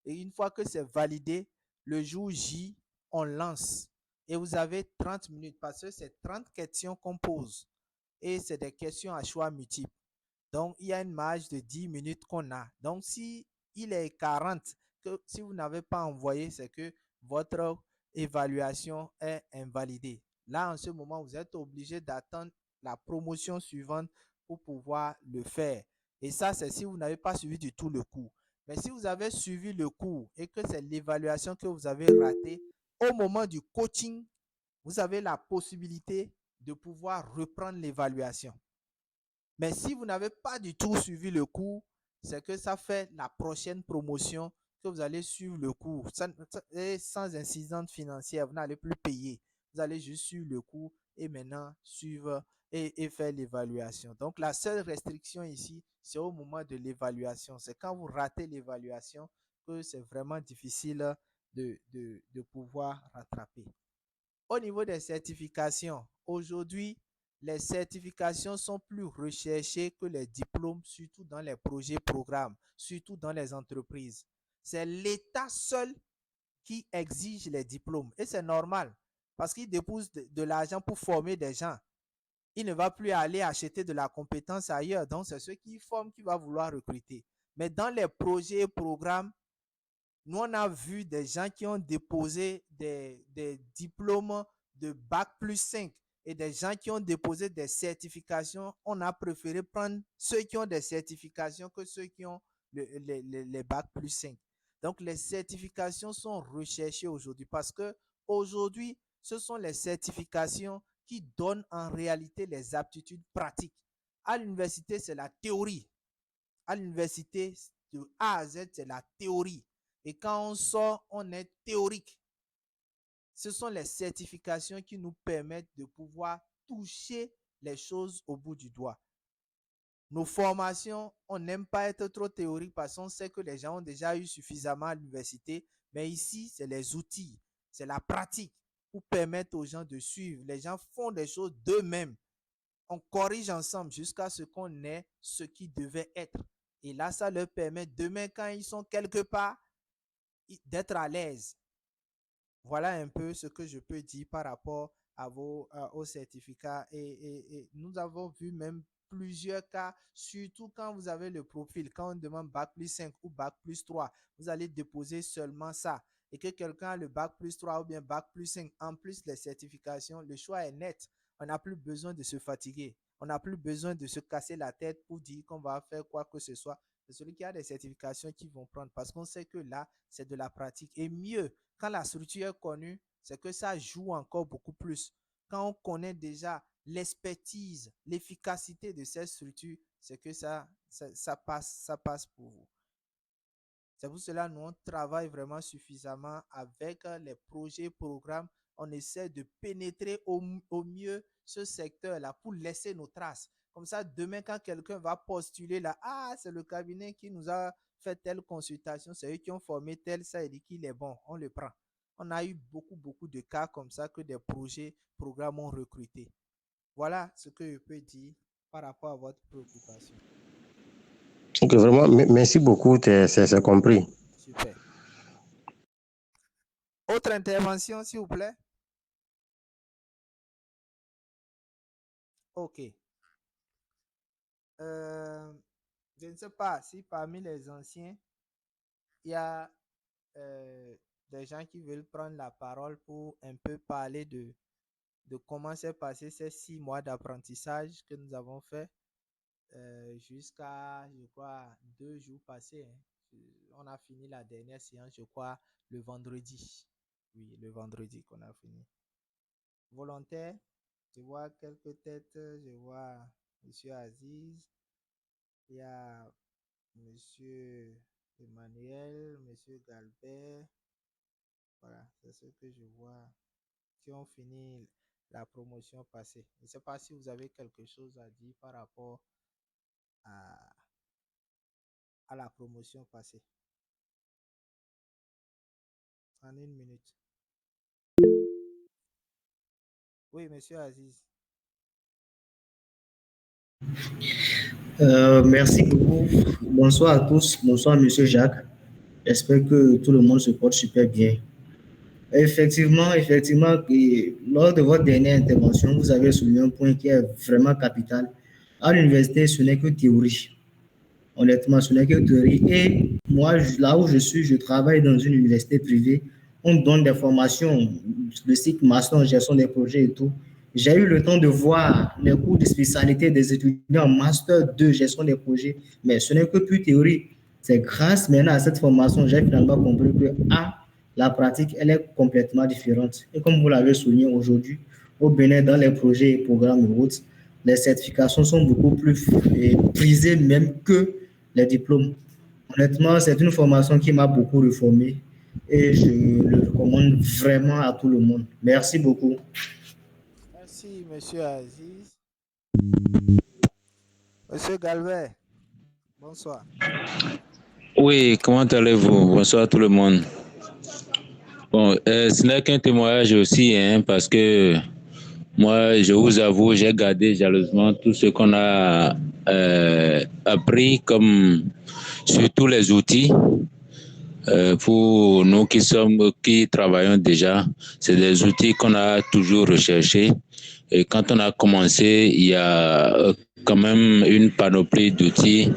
Et une fois que c'est validé, le jour J, on lance. Et vous avez 30 minutes parce que c'est 30 questions qu'on pose. Et c'est des questions à choix multiples. Donc, il y a une marge de 10 minutes qu'on a. Donc, si il est 40, si vous n'avez pas envoyé, c'est que votre évaluation est invalidée. Là, en ce moment, vous êtes obligé d'attendre la promotion suivante pour pouvoir le faire. Et ça, c'est si vous n'avez pas suivi du tout le cours. Mais si vous avez suivi le cours et que c'est l'évaluation que vous avez ratée, au moment du coaching, vous avez la possibilité de pouvoir reprendre l'évaluation. Mais si vous n'avez pas du tout suivi le cours, c'est que ça fait la prochaine promotion que vous allez suivre le cours. Sans incidence financière, vous n'allez plus payer. Vous allez juste suivre le cours et maintenant suivre et faire l'évaluation. Donc, la seule restriction ici, c'est au moment de l'évaluation. C'est quand vous ratez l'évaluation que c'est vraiment difficile de pouvoir rattraper. Au niveau des certifications, aujourd'hui, les certifications sont plus recherchées que les diplômes, surtout dans les projets programmes, surtout dans les entreprises. C'est l'État seul qui exige les diplômes. Et c'est normal, parce qu'il dépose de l'argent pour former des gens. Il ne va plus aller acheter de la compétence ailleurs. Donc, c'est ceux qui forment qui va vouloir recruter. Mais dans les projets et programmes, nous, on a vu des gens qui ont déposé des diplômes de bac plus 5 et des gens qui ont déposé des certifications. On a préféré prendre ceux qui ont des certifications que ceux qui ont les bac plus 5. Donc, les certifications sont recherchées aujourd'hui parce que aujourd'hui, ce sont les certifications qui donnent en réalité les aptitudes pratiques. À l'université, c'est la théorie. À l'université, de A à Z, c'est la théorie. Et quand on sort, on est théorique. Ce sont les certifications qui nous permettent de pouvoir toucher les choses au bout du doigt. Nos formations, on n'aime pas être trop théorique parce qu'on sait que les gens ont déjà eu suffisamment à l'université. Mais ici, c'est les outils, c'est la pratique pour permettre aux gens de suivre. Les gens font des choses d'eux-mêmes. On corrige ensemble jusqu'à ce qu'on ait ce qui devait être. Et là, ça leur permet demain, quand ils sont quelque part, d'être à l'aise. Voilà un peu ce que je peux dire par rapport au certificat. Et nous avons vu même plusieurs cas, surtout quand vous avez le profil, quand on demande Bac plus 5 ou Bac plus 3, vous allez déposer seulement ça. Et que quelqu'un a le Bac plus 3 ou bien Bac plus 5, en plus les certifications, le choix est net. On n'a plus besoin de se fatiguer. On n'a plus besoin de se casser la tête pour dire qu'on va faire quoi que ce soit. C'est celui qui a des certifications qui vont prendre parce qu'on sait que là, c'est de la pratique. Et mieux, quand la structure est connue, c'est que ça joue encore beaucoup plus. Quand on connaît déjà l'expertise, l'efficacité de cette structure, c'est que ça passe pour vous. C'est pour cela que nous, on travaille vraiment suffisamment avec les projets, programmes. On essaie de pénétrer au mieux ce secteur-là pour laisser nos traces. Comme ça, demain, quand quelqu'un va postuler là, ah, c'est le cabinet qui nous a fait telle consultation, c'est eux qui ont formé tel, ça, il dit qu'il est bon, on le prend. On a eu beaucoup de cas comme ça que des projets, programmes ont recruté. Voilà ce que je peux dire par rapport à votre préoccupation. Ok, vraiment, merci beaucoup, c'est compris. Super. Autre intervention, s'il vous plaît? Ok. Je ne sais pas si parmi les anciens, il y a des gens qui veulent prendre la parole pour un peu parler de comment s'est passé ces 6 mois d'apprentissage que nous avons fait jusqu'à, je crois, 2 jours passés. Hein. On a fini la dernière séance, je crois, le vendredi. Oui, le vendredi qu'on a fini. Volontaire, je vois quelques têtes, je vois M. Aziz, il y a M. Emmanuel, M. Galbert. Voilà, c'est ce que je vois qui ont fini la promotion passée. Je ne sais pas si vous avez quelque chose à dire par rapport à la promotion passée. En 1 minute. Oui, M. Aziz. Merci beaucoup. Bonsoir à tous. Bonsoir, Monsieur Jacques. J'espère que tout le monde se porte super bien. Effectivement, lors de votre dernière intervention, vous avez souligné un point qui est vraiment capital. À l'université, ce n'est que théorie. Honnêtement, ce n'est que théorie. Et moi, là où je suis, je travaille dans une université privée. On donne des formations, le cycle master en gestion des projets et tout. J'ai eu le temps de voir les cours de spécialité des étudiants en master 2 gestion des projets, mais ce n'est que plus théorie. C'est grâce maintenant à cette formation, j'ai finalement compris que la pratique, elle est complètement différente. Et comme vous l'avez souligné aujourd'hui, au Bénin, dans les projets et programmes et autres, les certifications sont beaucoup plus prisées même que les diplômes. Honnêtement, c'est une formation qui m'a beaucoup reformé et je le recommande vraiment à tout le monde. Merci beaucoup. Merci, M. Aziz. M. Galvez, bonsoir. Oui, comment allez-vous? Bonsoir à tout le monde. Bon, ce n'est qu'un témoignage aussi, hein, parce que moi, je vous avoue, j'ai gardé jalousement tout ce qu'on a appris comme surtout les outils. Pour nous qui travaillons déjà, c'est des outils qu'on a toujours recherchés. Et quand on a commencé, il y a quand même une panoplie d'outils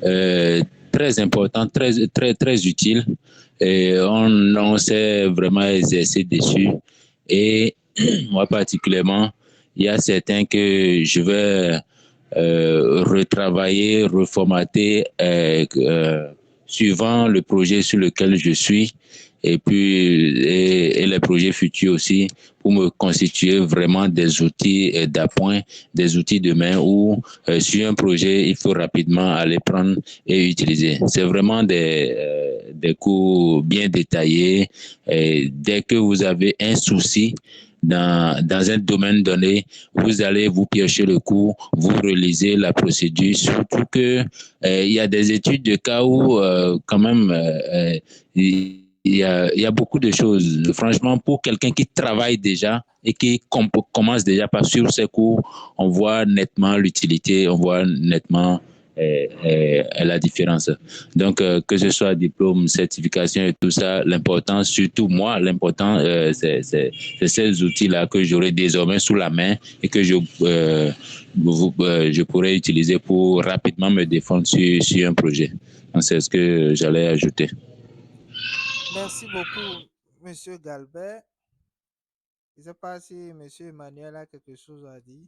très importants, très utiles. Et on s'est vraiment exercé dessus. Et moi particulièrement, il y a certains que je vais retravailler, reformater suivant le projet sur lequel je suis et puis et les projets futurs aussi pour me constituer vraiment des outils d'appoint, des outils de main où sur un projet il faut rapidement aller prendre et utiliser. C'est vraiment des cours bien détaillés. Et dès que vous avez un souci dans un domaine donné, vous allez vous piocher le cours, vous relisez la procédure, surtout que il y a des études de cas où quand même il y a beaucoup de choses. Franchement, pour quelqu'un qui travaille déjà et qui commence déjà par suivre ses cours, on voit nettement l'utilité, on voit nettement est la différence. Donc, que ce soit diplôme, certification et tout ça, l'important, surtout moi, l'important, c'est ces outils-là que j'aurai désormais sous la main et que je pourrais utiliser pour rapidement me défendre sur un projet. Donc, c'est ce que j'allais ajouter. Merci beaucoup, Monsieur Galbert. Je ne sais pas si Monsieur Emmanuel a quelque chose à dire.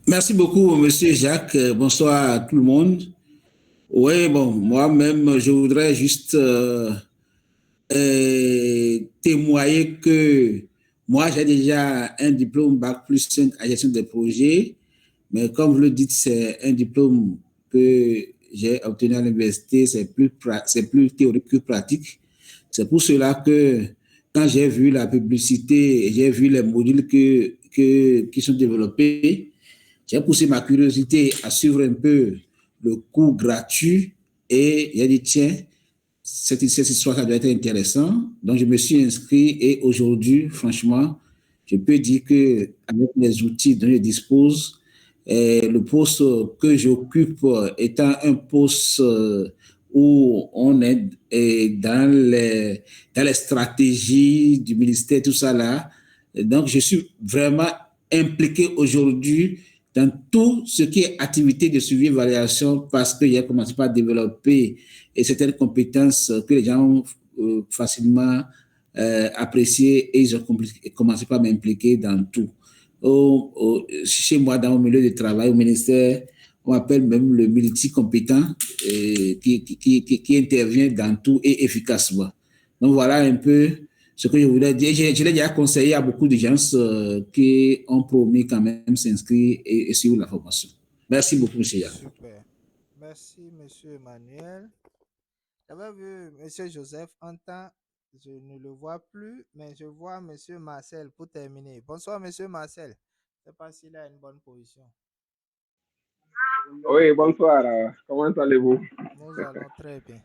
Merci beaucoup, Monsieur Jacques. Bonsoir à tout le monde. Oui, bon, moi-même, je voudrais juste témoigner que moi, j'ai déjà un diplôme Bac plus 5 à gestion des projets, mais comme vous le dites, c'est un diplôme que j'ai obtenu à l'université, c'est plus théorique que pratique. C'est pour cela que quand j'ai vu la publicité et j'ai vu les modules qui sont développés, j'ai poussé ma curiosité à suivre un peu le cours gratuit et j'ai dit, tiens, cette histoire, ça doit être intéressant. Donc, je me suis inscrit et aujourd'hui, franchement, je peux dire qu'avec les outils dont je dispose, le poste que j'occupe étant un poste où on est dans les stratégies du ministère, tout ça là. Donc, je suis vraiment impliqué aujourd'hui dans tout ce qui est activité de suivi et évaluation parce que j'ai commencé par développer certaines compétences que les gens ont facilement appréciées et ils ont commencé par m'impliquer dans tout. Chez moi, dans mon milieu de travail, au ministère, on appelle même le multi-compétent qui intervient dans tout et efficacement. Donc voilà un peu ce que je voulais dire. Je l'ai déjà conseillé à beaucoup de gens qui ont promis quand même s'inscrire et suivre la formation. Merci beaucoup, M. Yann. Super. Merci, M. Emmanuel. J'avais vu M. Joseph en temps, je ne le vois plus, mais je vois M. Marcel pour terminer. Bonsoir, M. Marcel. Je ne sais pas s'il a une bonne position. Oui, bonsoir. Comment allez-vous? Nous allons très bien.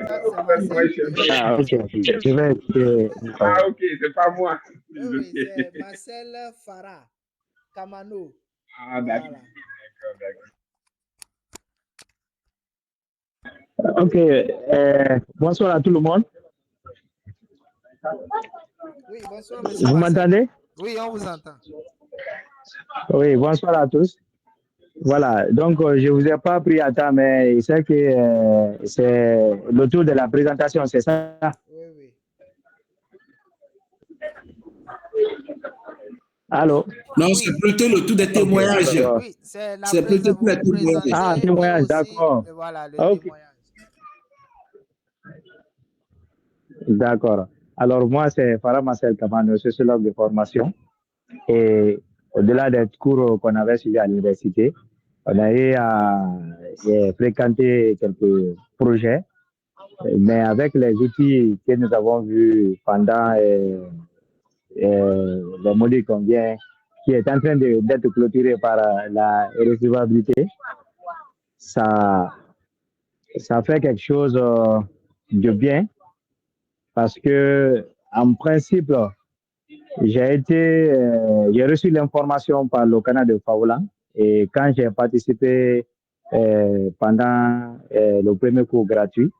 Ça, c'est Marcel. Ah, ok. Je vais Ah, ok, c'est pas moi. Oui, c'est Marcel Farah Kamano. Ah, d'accord. Voilà. Ok, bonsoir à tout le monde. Oui, bonsoir, monsieur. Vous m'entendez? Oui, on vous entend. Oui, bonsoir à tous. Voilà, donc je ne vous ai pas pris à temps, mais c'est que c'est le tour de la présentation, c'est ça? Oui, oui. Allô? Non, c'est plutôt le tour des témoignages. Oui, c'est plutôt pour les témoignages. Ah, témoignage, d'accord. Voilà, le okay. Témoignage. D'accord. Alors, moi, c'est Farah Marcel Kamano, sociologue de formation. Et au-delà des cours qu'on avait suivis à l'université, on a eu à fréquenter quelques projets, mais avec les outils que nous avons vus pendant le module qu'on vient, qui est en train d'être clôturé par la recevabilité, ça fait quelque chose de bien parce que, en principe, j'ai reçu l'information par le canal de Faoulan et quand j'ai participé pendant le premier cours gratuit,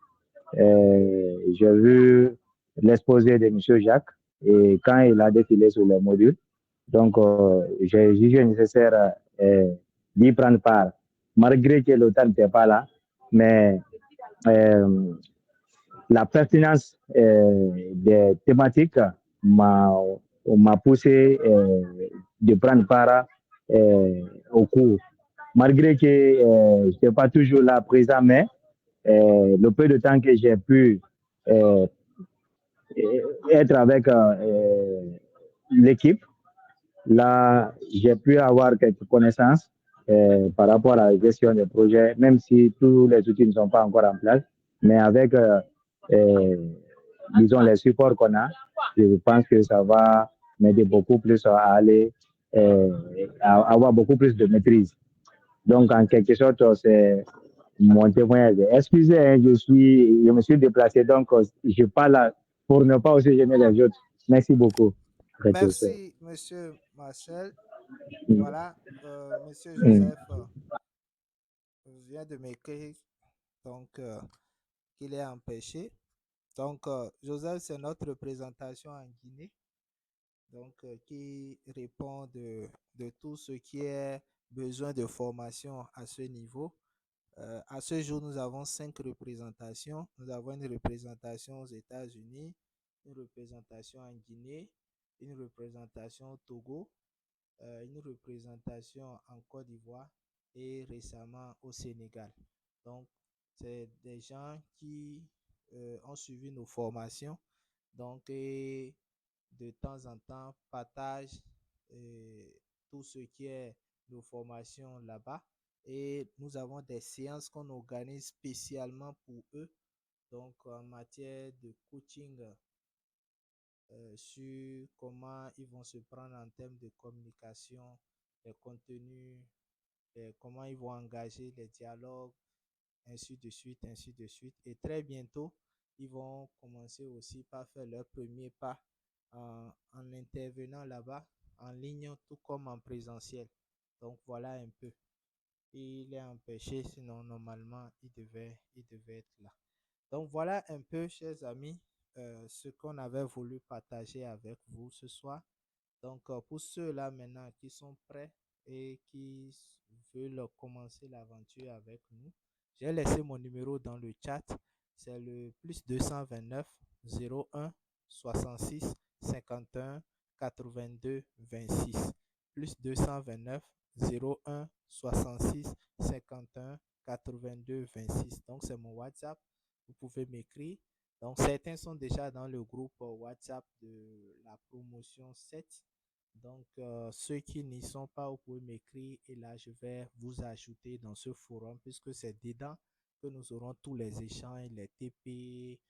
j'ai vu l'exposé de M. Jacques et quand il a défilé sur les modules, donc j'ai jugé nécessaire d'y prendre part, malgré que le temps n'était pas là, mais la pertinence des thématiques m'a poussé de prendre part au cours. Malgré que je n'étais pas toujours là présent, mais le peu de temps que j'ai pu être avec l'équipe, là, j'ai pu avoir quelques connaissances par rapport à la gestion des projets, même si tous les outils ne sont pas encore en place, mais avec disons, les supports qu'on a, je pense que ça va m'aider beaucoup plus à aller, à avoir beaucoup plus de maîtrise. Donc, en quelque sorte, c'est mon témoignage. Excusez, hein, je me suis déplacé, donc je parle pour ne pas aussi gêner les autres. Merci beaucoup. Merci, monsieur Marcel. Voilà. Monsieur Joseph vient de m'écrire donc qu'il est empêché. Donc, Joseph, c'est notre représentation en Guinée, donc qui répond de tout ce qui est besoin de formation à ce niveau. À ce jour, nous avons 5 représentations. Nous avons une représentation aux États-Unis, une représentation en Guinée, une représentation au Togo, une représentation en Côte d'Ivoire et récemment au Sénégal. Donc, c'est des gens qui ont suivi nos formations. Donc, et de temps en temps, partagent tout ce qui est nos formations là-bas. Et nous avons des séances qu'on organise spécialement pour eux. Donc, en matière de coaching sur comment ils vont se prendre en termes de communication, les contenus, comment ils vont engager les dialogues, ainsi de suite, ainsi de suite. Et très bientôt, ils vont commencer aussi par faire leur premier pas en intervenant là-bas, en ligne, tout comme en présentiel. Donc, voilà un peu. Il est empêché, sinon normalement, il devait être là. Donc, voilà un peu, chers amis, ce qu'on avait voulu partager avec vous ce soir. Donc, pour ceux-là maintenant qui sont prêts et qui veulent commencer l'aventure avec nous, j'ai laissé mon numéro dans le chat. C'est le plus 229 01 66 51 82 26. Plus 229 01 66 51 82 26. Donc, c'est mon WhatsApp. Vous pouvez m'écrire. Donc, certains sont déjà dans le groupe WhatsApp de la promotion 7. Donc, ceux qui n'y sont pas, vous pouvez m'écrire et là, je vais vous ajouter dans ce forum puisque c'est dedans que nous aurons tous les échanges, les TP,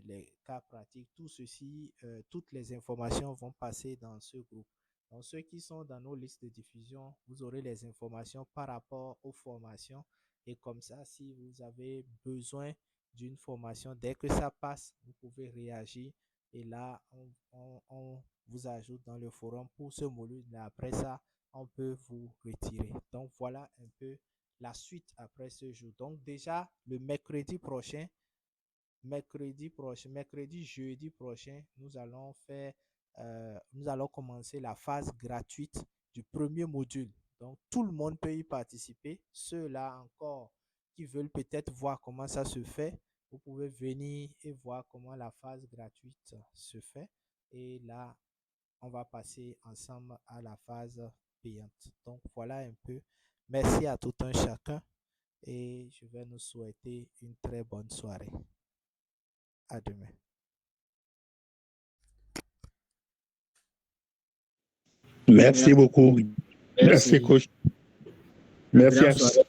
les cas pratiques, tout ceci, toutes les informations vont passer dans ce groupe. Donc, ceux qui sont dans nos listes de diffusion, vous aurez les informations par rapport aux formations et comme ça, si vous avez besoin d'une formation, dès que ça passe, vous pouvez réagir et là, on vous ajoute dans le forum pour ce module. Après ça, on peut vous retirer. Donc, voilà un peu la suite après ce jour. Donc, déjà, le mercredi, jeudi prochain, nous allons commencer la phase gratuite du premier module. Donc, tout le monde peut y participer. Ceux-là encore qui veulent peut-être voir comment ça se fait, vous pouvez venir et voir comment la phase gratuite se fait. Et là, on va passer ensemble à la phase payante. Donc, voilà un peu. Merci à tout un chacun et je vais nous souhaiter une très bonne soirée. À demain. Merci beaucoup. Merci, coach. Merci à tous.